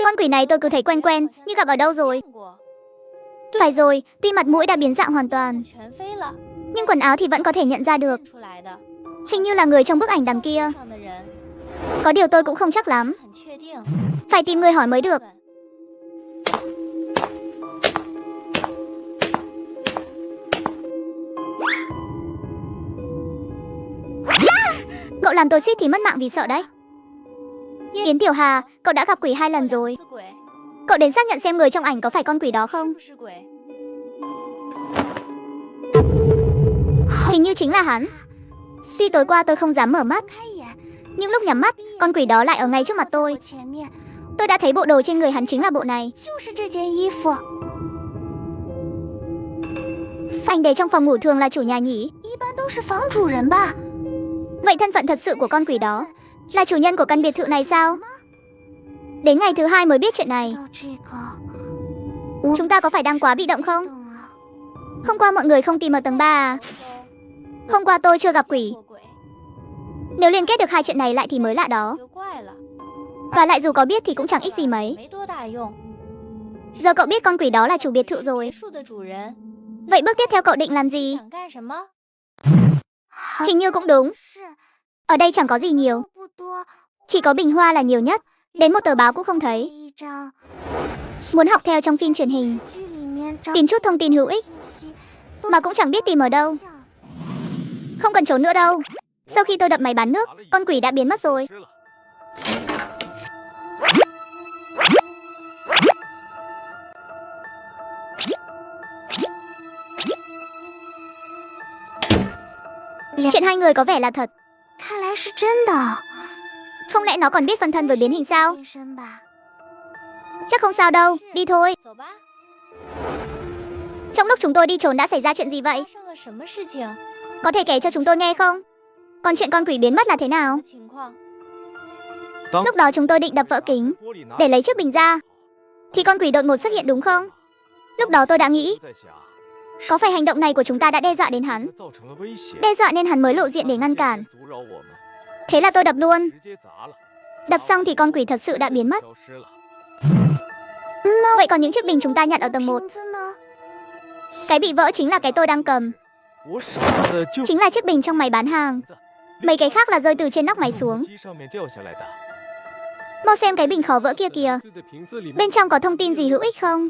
Speaker 1: Con quỷ này tôi cứ thấy quen quen, như gặp ở đâu rồi. Phải rồi, tuy mặt mũi đã biến dạng hoàn toàn, nhưng quần áo thì vẫn có thể nhận ra được. Hình như là người trong bức ảnh đằng kia. Có điều tôi cũng không chắc lắm. Phải tìm người hỏi mới được. Cậu làm tôi suýt thì mất mạng vì sợ đấy. Yến Tiểu Hà, cậu đã gặp quỷ 2 lần rồi. Cậu đến xác nhận xem người trong ảnh có phải con quỷ đó không? Hình như chính là hắn. Tuy tối qua tôi không dám mở mắt, nhưng lúc nhắm mắt, con quỷ đó lại ở ngay trước mặt tôi. Tôi đã thấy bộ đồ trên người hắn chính là bộ này. Anh để trong phòng ngủ thường là chủ nhà nhỉ? Vậy thân phận thật sự của con quỷ đó là chủ nhân của căn biệt thự này sao? Đến ngày thứ 2 mới biết chuyện này. Chúng ta có phải đang quá bị động không? Hôm qua mọi người không tìm ở tầng 3 à? Hôm qua tôi chưa gặp quỷ. Nếu liên kết được hai chuyện này lại thì mới lạ đó. Và lại dù có biết thì cũng chẳng ích gì mấy. Giờ cậu biết con quỷ đó là chủ biệt thự rồi. Vậy bước tiếp theo cậu định làm gì? Hình như cũng đúng. Ở đây chẳng có gì nhiều. Chỉ có bình hoa là nhiều nhất. Đến một tờ báo cũng không thấy. Muốn học theo trong phim truyền hình, tìm chút thông tin hữu ích mà cũng chẳng biết tìm ở đâu. Không cần trốn nữa đâu. Sau khi tôi đập máy bán nước, con quỷ đã biến mất rồi. Chuyện hai người có vẻ là thật. Không lẽ nó còn biết phân thân với biến hình sao? Chắc không sao đâu, đi thôi. Trong lúc chúng tôi đi trốn đã xảy ra chuyện gì vậy? Có thể kể cho chúng tôi nghe không? Còn chuyện con quỷ biến mất là thế nào? Lúc đó chúng tôi định đập vỡ kính để lấy chiếc bình ra, thì con quỷ đột ngột xuất hiện đúng không? Lúc đó tôi đã nghĩ, có phải hành động này của chúng ta đã đe dọa đến hắn? Đe dọa nên hắn mới lộ diện để ngăn cản. Thế là tôi đập luôn. Đập xong thì con quỷ thật sự đã biến mất. Vậy còn những chiếc bình chúng ta nhận ở tầng 1? Cái bị vỡ chính là cái tôi đang cầm. Chính là chiếc bình trong máy bán hàng. Mấy cái khác là rơi từ trên nóc máy xuống. Mau xem cái bình khó vỡ kia kìa. Bên trong có thông tin gì hữu ích không?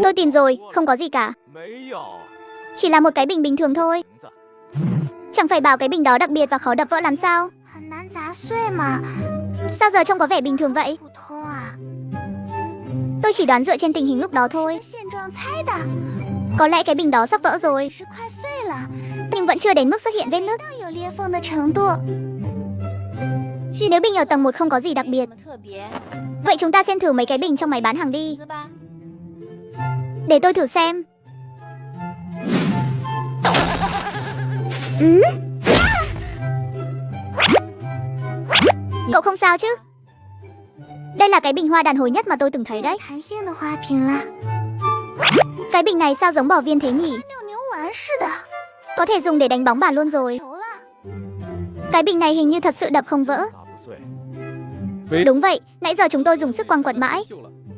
Speaker 1: Tôi tìm rồi, không có gì cả. Chỉ là một cái bình bình thường thôi. Chẳng phải bảo cái bình đó đặc biệt và khó đập vỡ làm sao? Sao giờ trông có vẻ bình thường vậy? Tôi chỉ đoán dựa trên tình hình lúc đó thôi. Có lẽ cái bình đó sắp vỡ rồi, nhưng vẫn chưa đến mức xuất hiện vết nứt. Nếu bình ở tầng 1 không có gì đặc biệt, vậy chúng ta xem thử mấy cái bình trong máy bán hàng đi. Để tôi thử xem. Cậu không sao chứ? Đây là cái bình hoa đàn hồi nhất mà tôi từng thấy đấy. Cái bình này sao giống bò viên thế nhỉ? Có thể dùng để đánh bóng bàn luôn rồi. Cái bình này hình như thật sự đập không vỡ. Đúng vậy, nãy giờ chúng tôi dùng sức quăng quật mãi,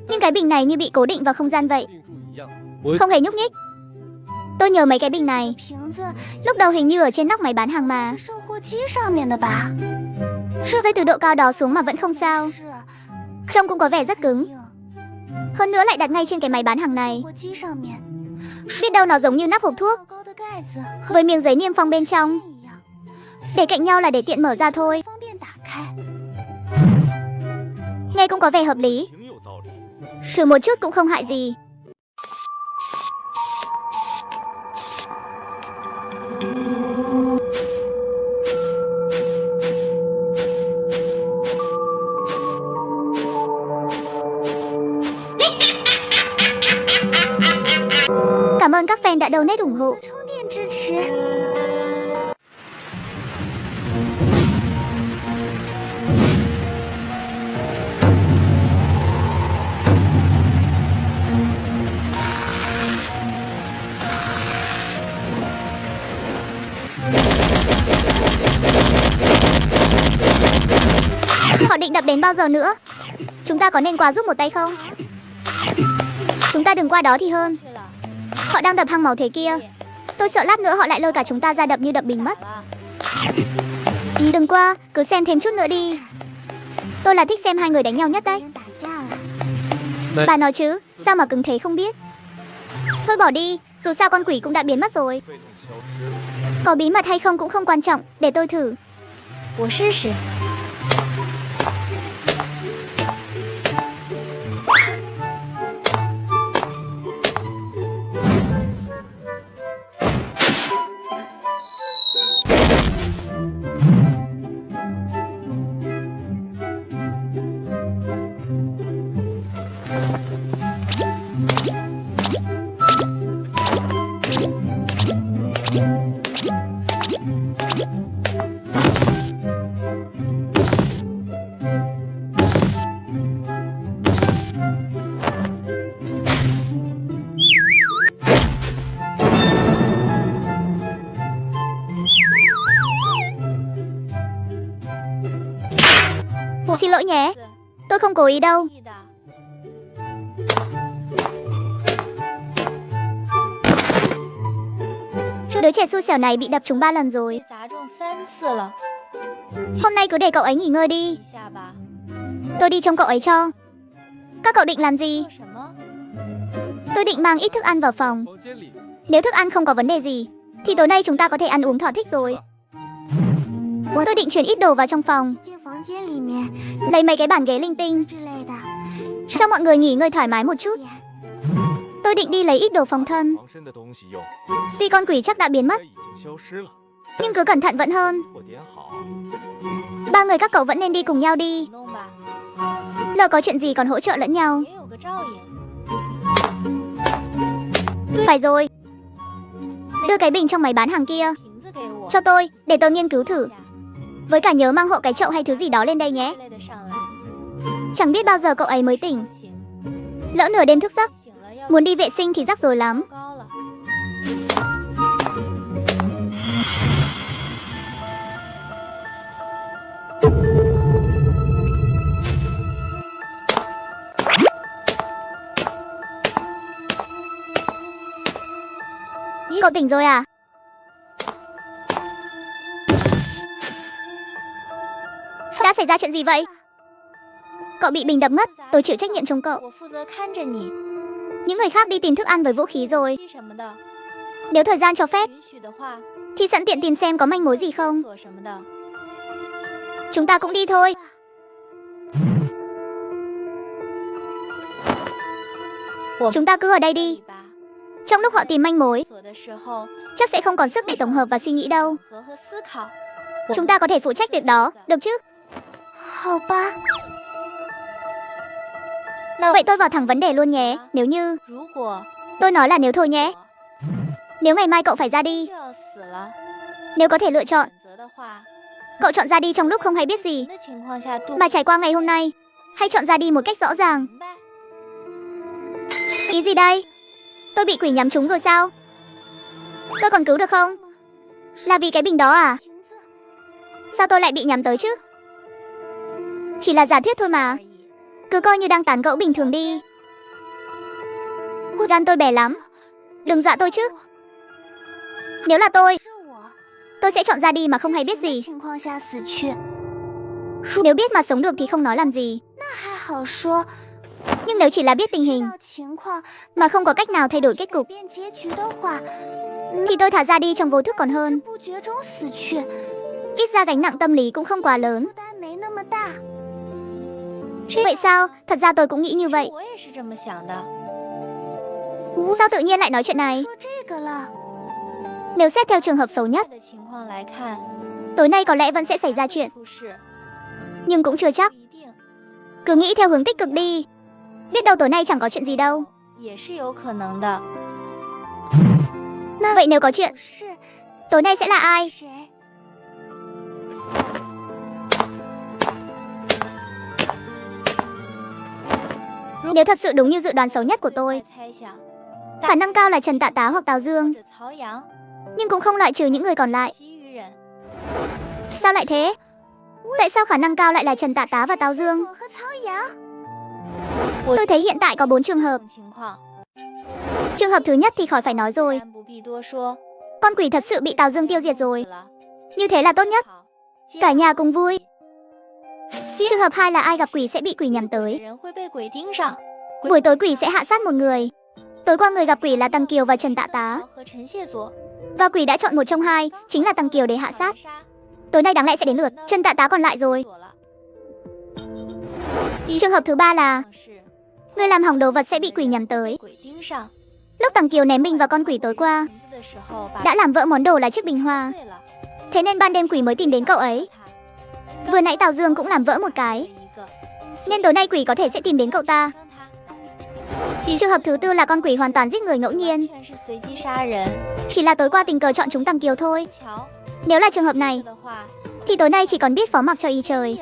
Speaker 1: nhưng cái bình này như bị cố định vào không gian vậy, không hề nhúc nhích. Tôi nhớ mấy cái bình này lúc đầu hình như ở trên nóc máy bán hàng mà. Rơi từ độ cao đó xuống mà vẫn không sao. Trông cũng có vẻ rất cứng. Hơn nữa lại đặt ngay trên cái máy bán hàng này. Biết đâu nó giống như nắp hộp thuốc với miếng giấy niêm phong bên trong, để cạnh nhau là để tiện mở ra thôi. Nghe cũng có vẻ hợp lý. Thử một chút cũng không hại gì. Cảm ơn các fan đã donate ủng hộ. Họ định đập đến bao giờ nữa? Chúng ta có nên qua giúp một tay không? Chúng ta đừng qua đó thì hơn. Họ đang đập hăng máu thế kia. Tôi sợ lát nữa họ lại lôi cả chúng ta ra đập như đập bình mất. Đừng qua, cứ xem thêm chút nữa đi. Tôi là thích xem hai người đánh nhau nhất đấy. Bà nói chứ, sao mà cứng thế không biết. Thôi bỏ đi, dù sao con quỷ cũng đã biến mất rồi. Có bí mật hay không cũng không quan trọng, để tôi thử. Xin lỗi nhé, tôi không cố ý đâu. Đứa trẻ xui xẻo này bị đập trúng 3 lần rồi. Hôm nay cứ để cậu ấy nghỉ ngơi đi. Tôi đi trông cậu ấy cho. Các cậu định làm gì? Tôi định mang ít thức ăn vào phòng. Nếu thức ăn không có vấn đề gì thì tối nay chúng ta có thể ăn uống thỏa thích rồi. Tôi định chuyển ít đồ vào trong phòng, lấy mấy cái bàn ghế linh tinh, cho mọi người nghỉ ngơi thoải mái một chút. Tôi định đi lấy ít đồ phòng thân. Tuy con quỷ chắc đã biến mất, nhưng cứ cẩn thận vẫn hơn. 3 người các cậu vẫn nên đi cùng nhau đi. Lỡ có chuyện gì còn hỗ trợ lẫn nhau. Phải rồi. Đưa cái bình trong máy bán hàng kia cho tôi, để tôi nghiên cứu thử. Với cả nhớ mang hộ cái chậu hay thứ gì đó lên đây nhé. Chẳng biết bao giờ cậu ấy mới tỉnh. Lỡ nửa đêm thức giấc, muốn đi vệ sinh thì rắc rối lắm. Cậu tỉnh rồi à? Đã xảy ra chuyện gì vậy? Cậu bị bình đập mất, tôi chịu trách nhiệm chống cậu. Những người khác đi tìm thức ăn với vũ khí rồi. Nếu thời gian cho phép thì sẵn tiện tìm xem có manh mối gì không. Chúng ta cũng đi thôi. Chúng ta cứ ở đây đi. Trong lúc họ tìm manh mối, chắc sẽ không còn sức để tổng hợp và suy nghĩ đâu. Chúng ta có thể phụ trách việc đó, được chứ? Vậy tôi vào thẳng vấn đề luôn nhé. Nếu như... Tôi nói là nếu thôi nhé. Nếu ngày mai cậu phải ra đi, nếu có thể lựa chọn, cậu chọn ra đi trong lúc không hay biết gì mà trải qua ngày hôm nay, hay chọn ra đi một cách rõ ràng? Ý gì đây? Tôi bị quỷ nhắm trúng rồi sao? Tôi còn cứu được không? Là vì cái bình đó à? Sao tôi lại bị nhắm tới chứ? Chỉ là giả thuyết thôi mà. Cứ coi như đang tán gẫu bình thường đi. Gan tôi bè lắm. Đừng dọa tôi chứ. Nếu là tôi sẽ chọn ra đi mà không hay biết gì. Nếu biết mà sống được thì không nói làm gì. Nhưng nếu chỉ là biết tình hình mà không có cách nào thay đổi kết cục thì tôi thả ra đi trong vô thức còn hơn. Ít ra gánh nặng tâm lý cũng không quá lớn. Vậy sao? Thật ra tôi cũng nghĩ như vậy. Sao tự nhiên lại nói chuyện này? Nếu xét theo trường hợp xấu nhất, tối nay có lẽ vẫn sẽ xảy ra chuyện. Nhưng cũng chưa chắc. Cứ nghĩ theo hướng tích cực đi. Biết đâu tối nay chẳng có chuyện gì đâu. Vậy nếu có chuyện, tối nay sẽ là ai? Nếu thật sự đúng như dự đoán xấu nhất của tôi, khả năng cao là Trần Tạ Tá hoặc Tào Dương. Nhưng cũng không loại trừ những người còn lại. Sao lại thế? Tại sao khả năng cao lại là Trần Tạ Tá và Tào Dương? Tôi thấy hiện tại có 4 trường hợp. Trường hợp thứ nhất thì khỏi phải nói rồi. Con quỷ thật sự bị Tào Dương tiêu diệt rồi. Như thế là tốt nhất. Cả nhà cùng vui. Trường hợp 2 là ai gặp quỷ sẽ bị quỷ nhắm tới. Buổi tối quỷ sẽ hạ sát một người. Tối qua người gặp quỷ là Tăng Kiều và Trần Tạ Tá. Và quỷ đã chọn một trong hai, chính là Tăng Kiều để hạ sát. Tối nay đáng lẽ sẽ đến lượt Trần Tạ Tá còn lại rồi. Trường hợp thứ 3 là người làm hỏng đồ vật sẽ bị quỷ nhắm tới. Lúc Tăng Kiều ném bình vào con quỷ tối qua, đã làm vỡ món đồ là chiếc bình hoa. Thế nên ban đêm quỷ mới tìm đến cậu ấy. Vừa nãy Tào Dương cũng làm vỡ một cái, nên tối nay quỷ có thể sẽ tìm đến cậu ta. Trường hợp thứ 4 là con quỷ hoàn toàn giết người ngẫu nhiên. Chỉ là tối qua tình cờ chọn chúng Tăng Kiều thôi. Nếu là trường hợp này, thì tối nay chỉ còn biết phó mặc cho y trời.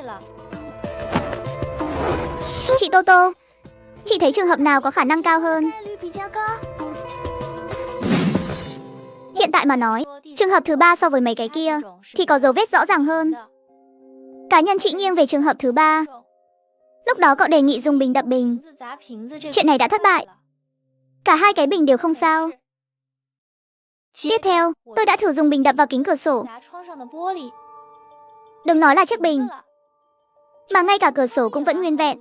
Speaker 1: Chị Tô Tô, chị thấy trường hợp nào có khả năng cao hơn? Hiện tại mà nói, trường hợp thứ 3 so với mấy cái kia thì có dấu vết rõ ràng hơn. Cá nhân chị nghiêng về trường hợp thứ 3. Lúc đó cậu đề nghị dùng bình đập bình. Chuyện này đã thất bại. Cả hai cái bình đều không sao. Tiếp theo, tôi đã thử dùng bình đập vào kính cửa sổ. Đừng nói là chiếc bình, mà ngay cả cửa sổ cũng vẫn nguyên vẹn.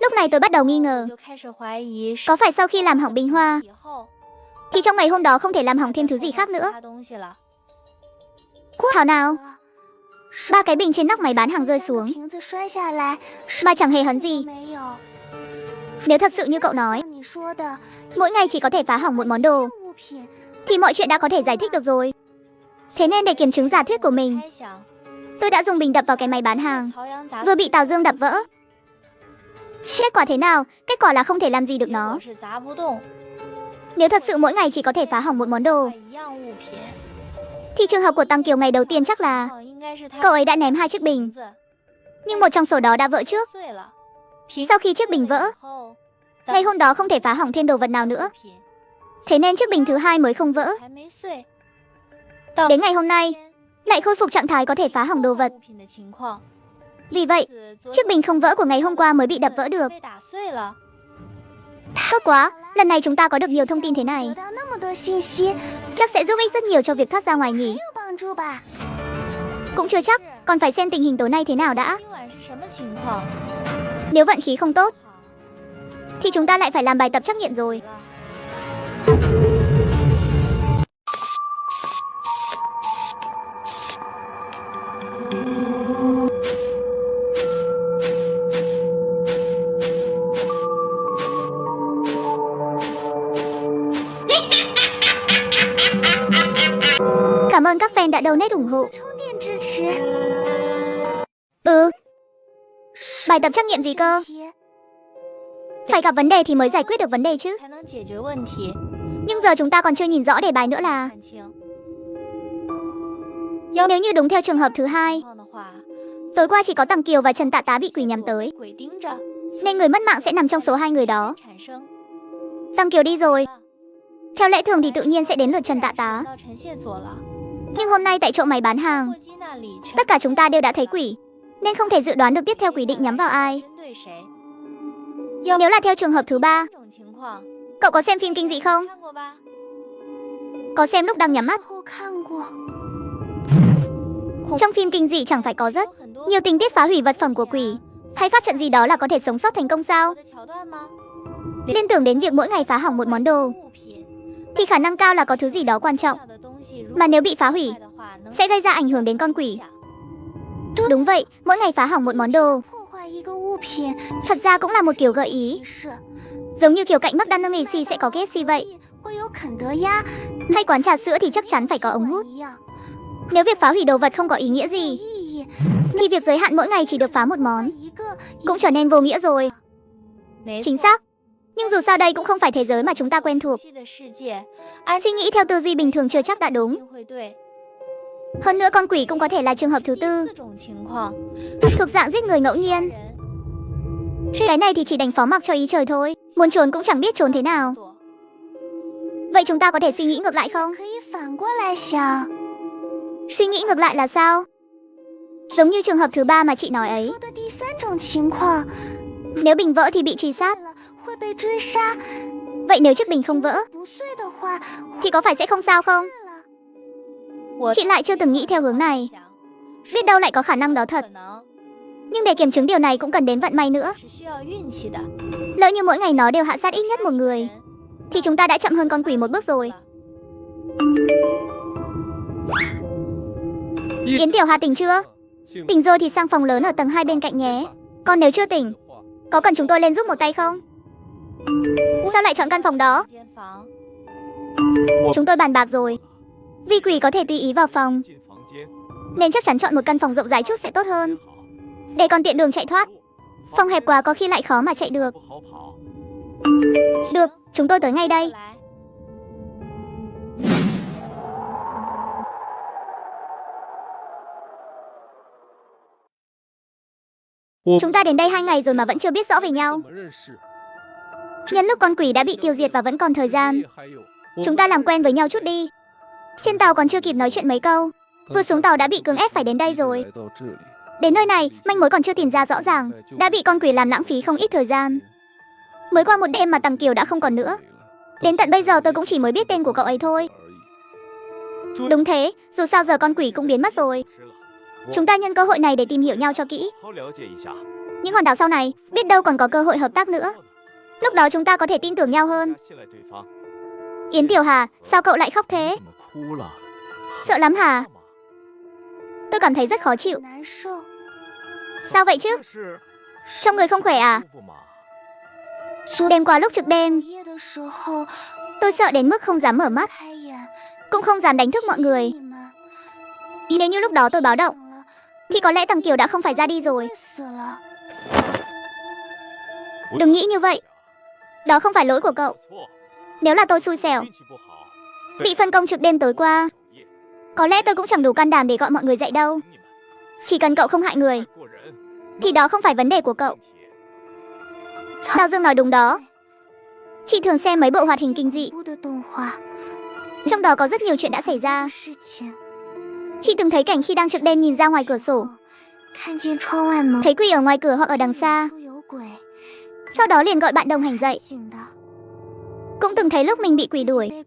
Speaker 1: Lúc này tôi bắt đầu nghi ngờ, có phải sau khi làm hỏng bình hoa thì trong ngày hôm đó không thể làm hỏng thêm thứ gì khác nữa? Thảo nào, 3 cái bình trên nóc máy bán hàng rơi xuống mà chẳng hề hấn gì. Nếu thật sự như cậu nói, mỗi ngày chỉ có thể phá hỏng một món đồ, thì mọi chuyện đã có thể giải thích được rồi. Thế nên để kiểm chứng giả thuyết của mình, tôi đã dùng bình đập vào cái máy bán hàng vừa bị Tào Dương đập vỡ. Kết quả thế nào? Kết quả là không thể làm gì được nó. Nếu thật sự mỗi ngày chỉ có thể phá hỏng một món đồ, thì trường hợp của Tăng Kiều ngày đầu tiên chắc là cậu ấy đã ném 2 chiếc bình, nhưng một trong số đó đã vỡ trước. Sau khi chiếc bình vỡ, ngày hôm đó không thể phá hỏng thêm đồ vật nào nữa. Thế nên chiếc bình thứ 2 mới không vỡ. Đến ngày hôm nay, lại khôi phục trạng thái có thể phá hỏng đồ vật. Vì vậy, chiếc bình không vỡ của ngày hôm qua mới bị đập vỡ được. Tốt quá, lần này chúng ta có được nhiều thông tin thế này. Chắc sẽ giúp ích rất nhiều cho việc thoát ra ngoài nhỉ? Cũng chưa chắc, còn phải xem tình hình tối nay thế nào đã. Nếu vận khí không tốt, thì chúng ta lại phải làm bài tập trắc nghiệm rồi. Cảm ơn các fan đã donate ủng hộ. Bài tập trắc nghiệm gì cơ? Phải gặp vấn đề thì mới giải quyết được vấn đề chứ. Nhưng giờ chúng ta còn chưa nhìn rõ đề bài nữa là nếu như đúng theo trường hợp thứ 2, tối qua chỉ có Tăng Kiều và Trần Tạ Tá bị quỷ nhắm tới, nên người mất mạng sẽ nằm trong số 2 người đó. Tăng Kiều đi rồi, theo lẽ thường thì tự nhiên sẽ đến lượt Trần Tạ Tá. Nhưng hôm nay tại chỗ máy bán hàng, tất cả chúng ta đều đã thấy quỷ, nên không thể dự đoán được tiếp theo quỷ định nhắm vào ai. Nếu là theo trường hợp thứ 3, cậu có xem phim kinh dị không? Có xem lúc đang nhắm mắt. Trong phim kinh dị chẳng phải có rất nhiều tình tiết phá hủy vật phẩm của quỷ hay pháp trận gì đó là có thể sống sót thành công sao? Liên tưởng đến việc mỗi ngày phá hỏng một món đồ, thì khả năng cao là có thứ gì đó quan trọng, mà nếu bị phá hủy sẽ gây ra ảnh hưởng đến con quỷ. Đúng vậy, mỗi ngày phá hỏng một món đồ thật ra cũng là một kiểu gợi ý, giống như kiểu cạnh McDonald's sẽ có KFC vậy, hay quán trà sữa thì chắc chắn phải có ống hút. Nếu việc phá hủy đồ vật không có ý nghĩa gì, thì việc giới hạn mỗi ngày chỉ được phá một món cũng trở nên vô nghĩa rồi. Chính xác. Nhưng dù sao đây cũng không phải thế giới mà chúng ta quen thuộc. Suy nghĩ theo tư duy bình thường chưa chắc đã đúng. Hơn nữa con quỷ cũng có thể là trường hợp thứ 4, thuộc dạng giết người ngẫu nhiên. Cái này thì chỉ đành phó mặc cho ý trời thôi, muốn trốn cũng chẳng biết trốn thế nào. Vậy chúng ta có thể suy nghĩ ngược lại không? Suy nghĩ ngược lại là sao? Giống như trường hợp thứ 3 mà chị nói ấy. Nếu bình vỡ thì bị truy sát. Vậy nếu chiếc bình không vỡ thì có phải sẽ không sao không? Chị lại chưa từng nghĩ theo hướng này. Biết đâu lại có khả năng đó thật. Nhưng để kiểm chứng điều này cũng cần đến vận may nữa. Lỡ như mỗi ngày nó đều hạ sát ít nhất một người thì chúng ta đã chậm hơn con quỷ một bước rồi. Yến Tiểu Hà tỉnh chưa? Tỉnh rồi thì sang phòng lớn ở tầng 2 bên cạnh nhé. Còn nếu chưa tỉnh, có cần chúng tôi lên giúp một tay không? Sao lại chọn căn phòng đó? Chúng tôi bàn bạc rồi. Vi quỷ có thể tùy ý vào phòng, nên chắc chắn chọn một căn phòng rộng rãi chút sẽ tốt hơn, để còn tiện đường chạy thoát. Phòng hẹp quá có khi lại khó mà chạy được. Được, chúng tôi tới ngay đây. Chúng ta đến đây 2 ngày rồi mà vẫn chưa biết rõ về nhau. Nhân lúc con quỷ đã bị tiêu diệt và vẫn còn thời gian, chúng ta làm quen với nhau chút đi. Trên tàu còn chưa kịp nói chuyện mấy câu, vừa xuống tàu đã bị cưỡng ép phải đến đây rồi. Đến nơi này, manh mối còn chưa tìm ra rõ ràng, đã bị con quỷ làm lãng phí không ít thời gian. Mới qua một đêm mà Tằng Kiều đã không còn nữa. Đến tận bây giờ tôi cũng chỉ mới biết tên của cậu ấy thôi. Đúng thế, dù sao giờ con quỷ cũng biến mất rồi. Chúng ta nhân cơ hội này để tìm hiểu nhau cho kỹ. Những hòn đảo sau này, biết đâu còn có cơ hội hợp tác nữa. Lúc đó chúng ta có thể tin tưởng nhau hơn. Yến Tiểu Hà, sao cậu lại khóc thế? Sợ lắm hả? Tôi cảm thấy rất khó chịu. Sao vậy chứ? Trong người không khỏe à? Đêm qua lúc trực đêm, tôi sợ đến mức không dám mở mắt, cũng không dám đánh thức mọi người. Nếu như lúc đó tôi báo động thì có lẽ Tằng Kiều đã không phải ra đi rồi. Đừng nghĩ như vậy. Đó không phải lỗi của cậu. Nếu là tôi xui xẻo, bị phân công trực đêm tối qua, có lẽ tôi cũng chẳng đủ can đảm để gọi mọi người dậy đâu. Chỉ cần cậu không hại người thì đó không phải vấn đề của cậu. Tao Dương nói đúng đó. Chị thường xem mấy bộ hoạt hình kinh dị, trong đó có rất nhiều chuyện đã xảy ra. Chị từng thấy cảnh khi đang trực đêm nhìn ra ngoài cửa sổ, thấy quỷ ở ngoài cửa hoặc ở đằng xa, sau đó liền gọi bạn đồng hành dậy. Cũng từng thấy lúc mình bị quỷ đuổi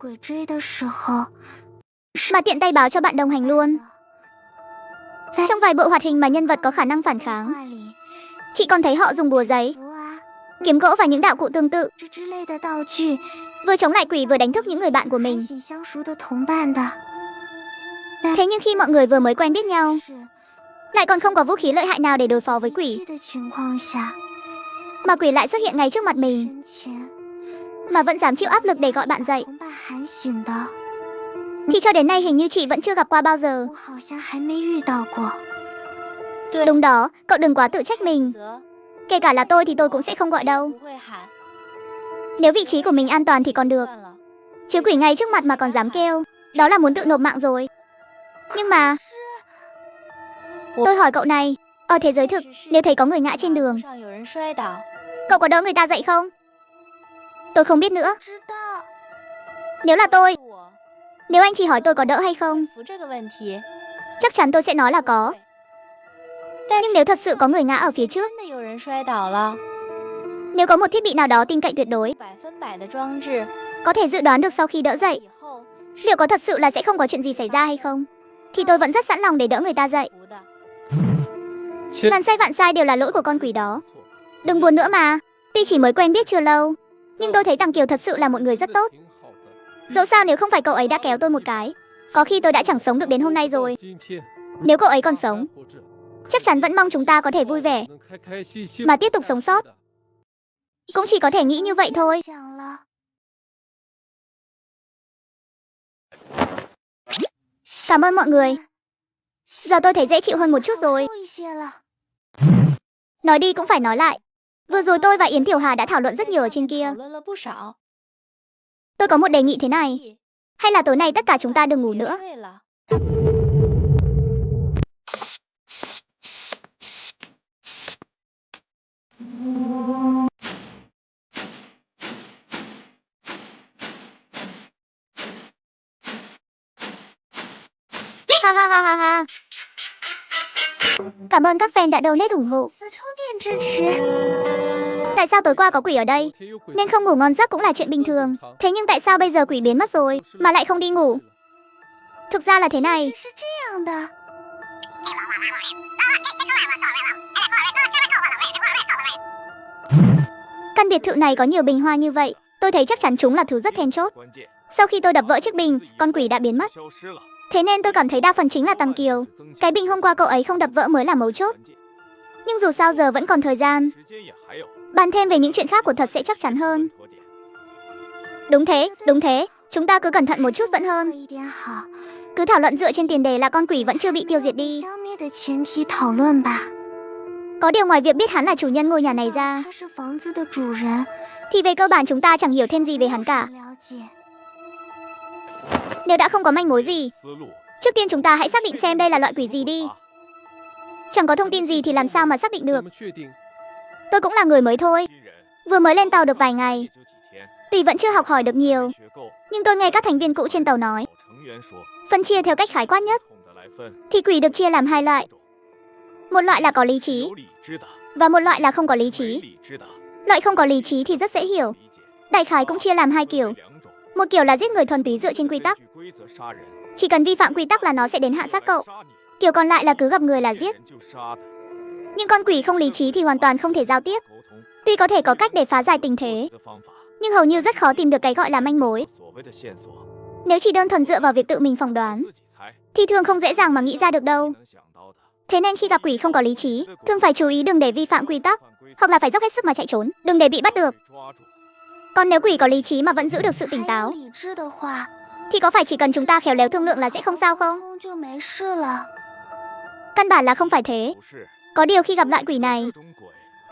Speaker 1: mà tiện tay báo cho bạn đồng hành luôn. Trong vài bộ hoạt hình mà nhân vật có khả năng phản kháng, chị còn thấy họ dùng bùa giấy, kiếm gỗ và những đạo cụ tương tự, vừa chống lại quỷ vừa đánh thức những người bạn của mình. Thế nhưng khi mọi người vừa mới quen biết nhau, lại còn không có vũ khí lợi hại nào để đối phó với quỷ, mà quỷ lại xuất hiện ngay trước mặt mình, mà vẫn dám chịu áp lực để gọi bạn dậy, thì cho đến nay hình như chị vẫn chưa gặp qua bao giờ. Đúng đó, cậu đừng quá tự trách mình. Kể cả là tôi thì tôi cũng sẽ không gọi đâu. Nếu vị trí của mình an toàn thì còn được, chứ quỷ ngay trước mặt mà còn dám kêu, đó là muốn tự nộp mạng rồi. Nhưng mà tôi hỏi cậu này, ở thế giới thực, nếu thấy có người ngã trên đường, cậu có đỡ người ta dậy không? Tôi không biết nữa. Nếu là tôi, nếu anh chỉ hỏi tôi có đỡ hay không, chắc chắn tôi sẽ nói là có. Nhưng nếu thật sự có người ngã ở phía trước, nếu có một thiết bị nào đó tin cậy tuyệt đối, có thể dự đoán được sau khi đỡ dậy liệu có thật sự là sẽ không có chuyện gì xảy ra hay không, thì tôi vẫn rất sẵn lòng để đỡ người ta dậy. Ngàn sai vạn sai đều là lỗi của con quỷ đó. Đừng buồn nữa mà. Tuy chỉ mới quen biết chưa lâu, nhưng tôi thấy Tằng Kiều thật sự là một người rất tốt. Dẫu sao nếu không phải cậu ấy đã kéo tôi một cái, có khi tôi đã chẳng sống được đến hôm nay rồi. Nếu cậu ấy còn sống, chắc chắn vẫn mong chúng ta có thể vui vẻ mà tiếp tục sống sót. Cũng chỉ có thể nghĩ như vậy thôi. Cảm ơn mọi người. Giờ tôi thấy dễ chịu hơn một chút rồi. Nói đi cũng phải nói lại, vừa rồi tôi và Yến Tiểu Hà đã thảo luận rất nhiều ở trên kia. Tôi có một đề nghị thế này, hay là tối nay tất cả chúng ta đừng ngủ nữa. Ha ha ha ha ha. Cảm ơn các fan đã donate ủng hộ. Tại sao tối qua có quỷ ở đây? Nên không ngủ ngon giấc cũng là chuyện bình thường. Thế nhưng tại sao bây giờ quỷ biến mất rồi mà lại không đi ngủ? Thực ra là thế này. Căn biệt thự này có nhiều bình hoa như vậy, tôi thấy chắc chắn chúng là thứ rất then chốt. Sau khi tôi đập vỡ chiếc bình, con quỷ đã biến mất. Thế nên tôi cảm thấy đa phần chính là Tăng Kiều. Cái bình hôm qua cậu ấy không đập vỡ mới là mấu chốt. Nhưng dù sao giờ vẫn còn thời gian. Bàn thêm về những chuyện khác của thật sẽ chắc chắn hơn. Đúng thế. Chúng ta cứ cẩn thận một chút vẫn hơn. Cứ thảo luận dựa trên tiền đề là con quỷ vẫn chưa bị tiêu diệt đi. Có điều ngoài việc biết hắn là chủ nhân ngôi nhà này ra, thì về cơ bản chúng ta chẳng hiểu thêm gì về hắn cả. Nếu đã không có manh mối gì, trước tiên chúng ta hãy xác định xem đây là loại quỷ gì đi. Chẳng có thông tin gì thì làm sao mà xác định được. Tôi cũng là người mới thôi, vừa mới lên tàu được vài ngày, tuy vẫn chưa học hỏi được nhiều, nhưng tôi nghe các thành viên cũ trên tàu nói, phân chia theo cách khái quát nhất, thì quỷ được chia làm hai loại. Một loại là có lý trí, và một loại là không có lý trí. Loại không có lý trí thì rất dễ hiểu. Đại khái cũng chia làm hai kiểu. Một kiểu là giết người thuần túy dựa trên quy tắc. Chỉ cần vi phạm quy tắc là nó sẽ đến hạ sát cậu. Kiểu còn lại là cứ gặp người là giết. Nhưng con quỷ không lý trí thì hoàn toàn không thể giao tiếp. Tuy có thể có cách để phá giải tình thế, nhưng hầu như rất khó tìm được cái gọi là manh mối. Nếu chỉ đơn thuần dựa vào việc tự mình phỏng đoán, thì thường không dễ dàng mà nghĩ ra được đâu. Thế nên khi gặp quỷ không có lý trí, thường phải chú ý đừng để vi phạm quy tắc, hoặc là phải dốc hết sức mà chạy trốn, đừng để bị bắt được. Còn nếu quỷ có lý trí mà vẫn giữ được sự tỉnh táo, thì có phải chỉ cần chúng ta khéo léo thương lượng là sẽ không sao không? Căn bản là không phải thế. Có điều khi gặp loại quỷ này,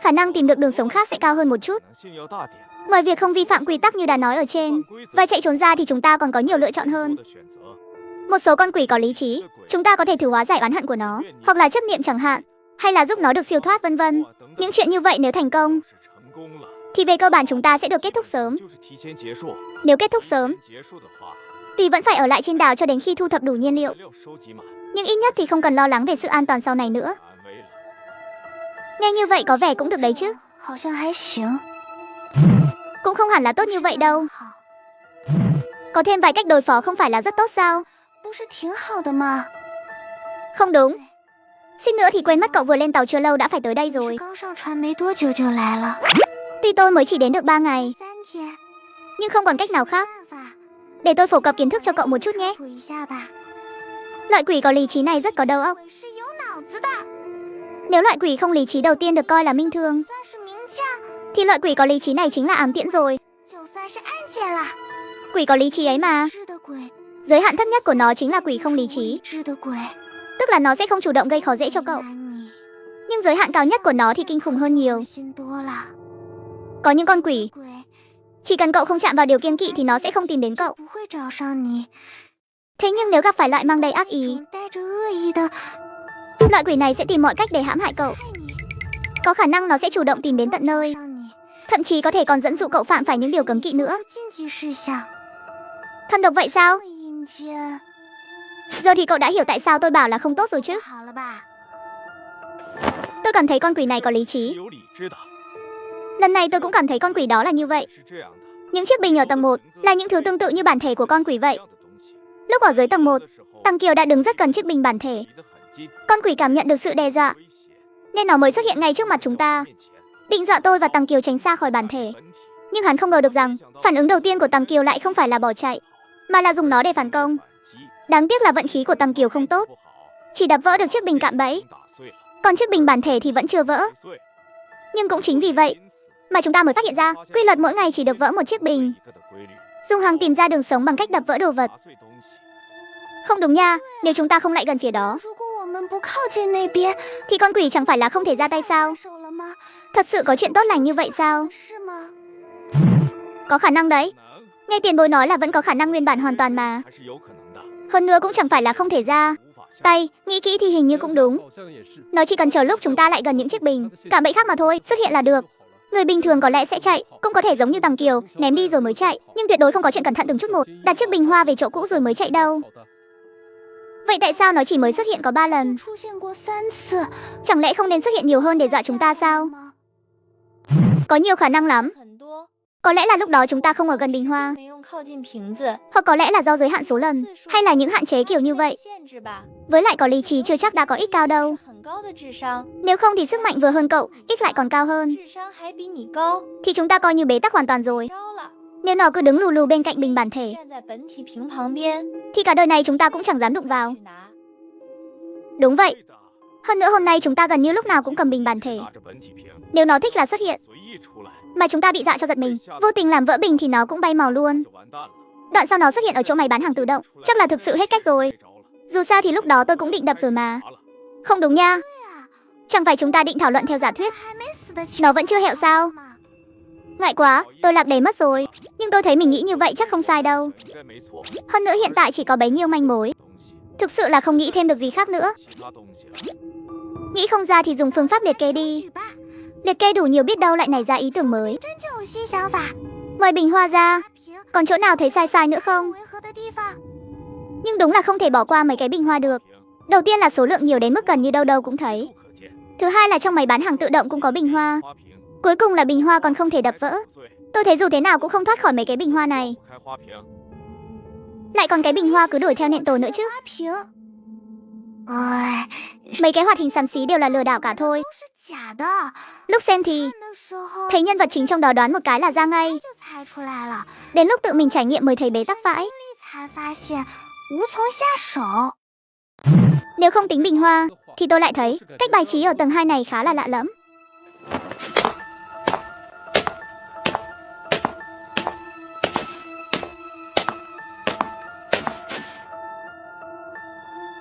Speaker 1: khả năng tìm được đường sống khác sẽ cao hơn một chút. Ngoài việc không vi phạm quy tắc như đã nói ở trên, và chạy trốn ra thì chúng ta còn có nhiều lựa chọn hơn. Một số con quỷ có lý trí, chúng ta có thể thử hóa giải oán hận của nó, hoặc là chấp niệm chẳng hạn, hay là giúp nó được siêu thoát vân vân. Những chuyện như vậy nếu thành công, thì về cơ bản chúng ta sẽ được kết thúc sớm. Nếu kết thúc sớm, tuy vẫn phải ở lại trên đảo cho đến khi thu thập đủ nhiên liệu, nhưng ít nhất thì không cần lo lắng về sự an toàn sau này nữa. Nghe như vậy có vẻ cũng được đấy chứ. Cũng không hẳn là tốt như vậy đâu. Có thêm vài cách đối phó không phải là rất tốt sao? Không đúng. Suýt nữa thì quên mất cậu vừa lên tàu chưa lâu đã phải tới đây rồi. Tuy tôi mới chỉ đến được 3 ngày, nhưng không còn cách nào khác. Để tôi phổ cập kiến thức cho cậu một chút nhé. Loại quỷ có lý trí này rất có đầu óc. Nếu loại quỷ không lý trí đầu tiên được coi là minh thương, thì loại quỷ có lý trí này chính là ám tiễn rồi. Quỷ có lý trí ấy mà. Giới hạn thấp nhất của nó chính là quỷ không lý trí, tức là nó sẽ không chủ động gây khó dễ cho cậu. Nhưng giới hạn cao nhất của nó thì kinh khủng hơn nhiều. Có những con quỷ, chỉ cần cậu không chạm vào điều kiêng kỵ thì nó sẽ không tìm đến cậu. Thế nhưng nếu gặp phải loại mang đầy ác ý, loại quỷ này sẽ tìm mọi cách để hãm hại cậu. Có khả năng nó sẽ chủ động tìm đến tận nơi, thậm chí có thể còn dẫn dụ cậu phạm phải những điều cấm kỵ nữa. Thâm độc vậy sao? Giờ thì cậu đã hiểu tại sao tôi bảo là không tốt rồi chứ. Tôi cảm thấy con quỷ này có lý trí. Lần này tôi cũng cảm thấy con quỷ đó là như vậy. Những chiếc bình ở tầng 1 là những thứ tương tự như bản thể của con quỷ vậy. Lúc ở dưới tầng 1, Tăng Kiều đã đứng rất gần chiếc bình bản thể. Con quỷ cảm nhận được sự đe dọa, nên nó mới xuất hiện ngay trước mặt chúng ta, định dọa tôi và Tăng Kiều tránh xa khỏi bản thể. Nhưng hắn không ngờ được rằng phản ứng đầu tiên của Tăng Kiều lại không phải là bỏ chạy, mà là dùng nó để phản công. Đáng tiếc là vận khí của Tăng Kiều không tốt, chỉ đập vỡ được chiếc bình cạm bẫy, còn chiếc bình bản thể thì vẫn chưa vỡ. Nhưng cũng chính vì vậy mà chúng ta mới phát hiện ra quy luật mỗi ngày chỉ được vỡ một chiếc bình. Dung Hằng tìm ra đường sống bằng cách đập vỡ đồ vật. Không đúng nha, nếu chúng ta không lại gần phía đó, thì con quỷ chẳng phải là không thể ra tay sao? Thật sự có chuyện tốt lành như vậy sao? Có khả năng đấy. Nghe tiền bối nói là vẫn có khả năng nguyên bản hoàn toàn mà. Hơn nữa cũng chẳng phải là không thể ra tay, nghĩ kỹ thì hình như cũng đúng. Nó chỉ cần chờ lúc chúng ta lại gần những chiếc bình cạm bẫy khác mà thôi, xuất hiện là được. Người bình thường có lẽ sẽ chạy, cũng có thể giống như Tăng Kiều, ném đi rồi mới chạy, nhưng tuyệt đối không có chuyện cẩn thận từng chút một, đặt chiếc bình hoa về chỗ cũ rồi mới chạy đâu. Vậy tại sao nó chỉ mới xuất hiện có 3 lần? Chẳng lẽ không nên xuất hiện nhiều hơn để dọa chúng ta sao? Có nhiều khả năng lắm. Có lẽ là lúc đó chúng ta không ở gần bình hoa. Hoặc có lẽ là do giới hạn số lần, hay là những hạn chế kiểu như vậy. Với lại có lý trí chưa chắc đã có ích cao đâu. Nếu không thì sức mạnh vừa hơn cậu, ích lại còn cao hơn. Thì chúng ta coi như bế tắc hoàn toàn rồi. Nếu nó cứ đứng lù lù bên cạnh bình bản thể, thì cả đời này chúng ta cũng chẳng dám đụng vào. Đúng vậy. Hơn nữa hôm nay chúng ta gần như lúc nào cũng cầm bình bản thể. Nếu nó thích là xuất hiện, mà chúng ta bị dọa cho giật mình, vô tình làm vỡ bình thì nó cũng bay màu luôn. Đoạn sau nó xuất hiện ở chỗ máy bán hàng tự động, chắc là thực sự hết cách rồi. Dù sao thì lúc đó tôi cũng định đập rồi mà. Không đúng nha. Chẳng phải chúng ta định thảo luận theo giả thuyết nó vẫn chưa hẹo sao? Ngại quá, tôi lạc đề mất rồi. Nhưng tôi thấy mình nghĩ như vậy chắc không sai đâu. Hơn nữa hiện tại chỉ có bấy nhiêu manh mối. Thực sự là không nghĩ thêm được gì khác nữa. Nghĩ không ra thì dùng phương pháp liệt kê đi. Liệt kê đủ nhiều biết đâu lại nảy ra ý tưởng mới. Ngoài bình hoa ra, còn chỗ nào thấy sai nữa không? Nhưng đúng là không thể bỏ qua mấy cái bình hoa được. Đầu tiên là số lượng nhiều đến mức gần như đâu đâu cũng thấy. Thứ hai là trong máy bán hàng tự động cũng có bình hoa. Cuối cùng là bình hoa còn không thể đập vỡ. Tôi thấy dù thế nào cũng không thoát khỏi mấy cái bình hoa này. Lại còn cái bình hoa cứ đuổi theo nện tổ nữa chứ. Mấy cái hoạt hình xám xí đều là lừa đảo cả thôi. Lúc xem thì thấy nhân vật chính trong đó đoán một cái là ra ngay. Đến lúc tự mình trải nghiệm mới thấy bế tắc vãi. Nếu không tính bình hoa thì tôi lại thấy cách bài trí ở tầng 2 này khá là lạ lẫm.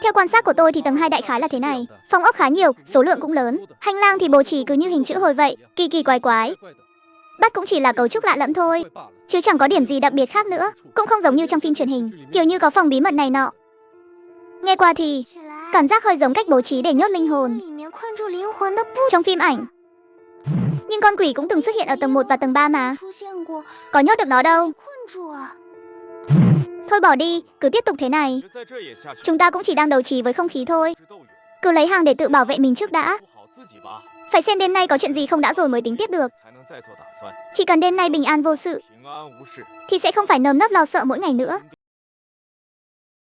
Speaker 1: Theo quan sát của tôi thì tầng 2 đại khái là thế này. Phòng ốc khá nhiều, số lượng cũng lớn. Hành lang thì bố trí cứ như hình chữ hồi vậy, kỳ kỳ quái quái. Bắt cũng chỉ là cấu trúc lạ lẫm thôi, chứ chẳng có điểm gì đặc biệt khác nữa. Cũng không giống như trong phim truyền hình, kiểu như có phòng bí mật này nọ. Nghe qua thì cảm giác hơi giống cách bố trí để nhốt linh hồn trong phim ảnh. Nhưng con quỷ cũng từng xuất hiện ở tầng 1 và tầng 3 mà. Có nhốt được nó đâu. Thôi bỏ đi, cứ tiếp tục thế này. Chúng ta cũng chỉ đang đấu trí với không khí thôi. Cứ lấy hàng để tự bảo vệ mình trước đã. Phải xem đêm nay có chuyện gì không đã rồi mới tính tiếp được. Chỉ cần đêm nay bình an vô sự thì sẽ không phải nơm nớp lo sợ mỗi ngày nữa.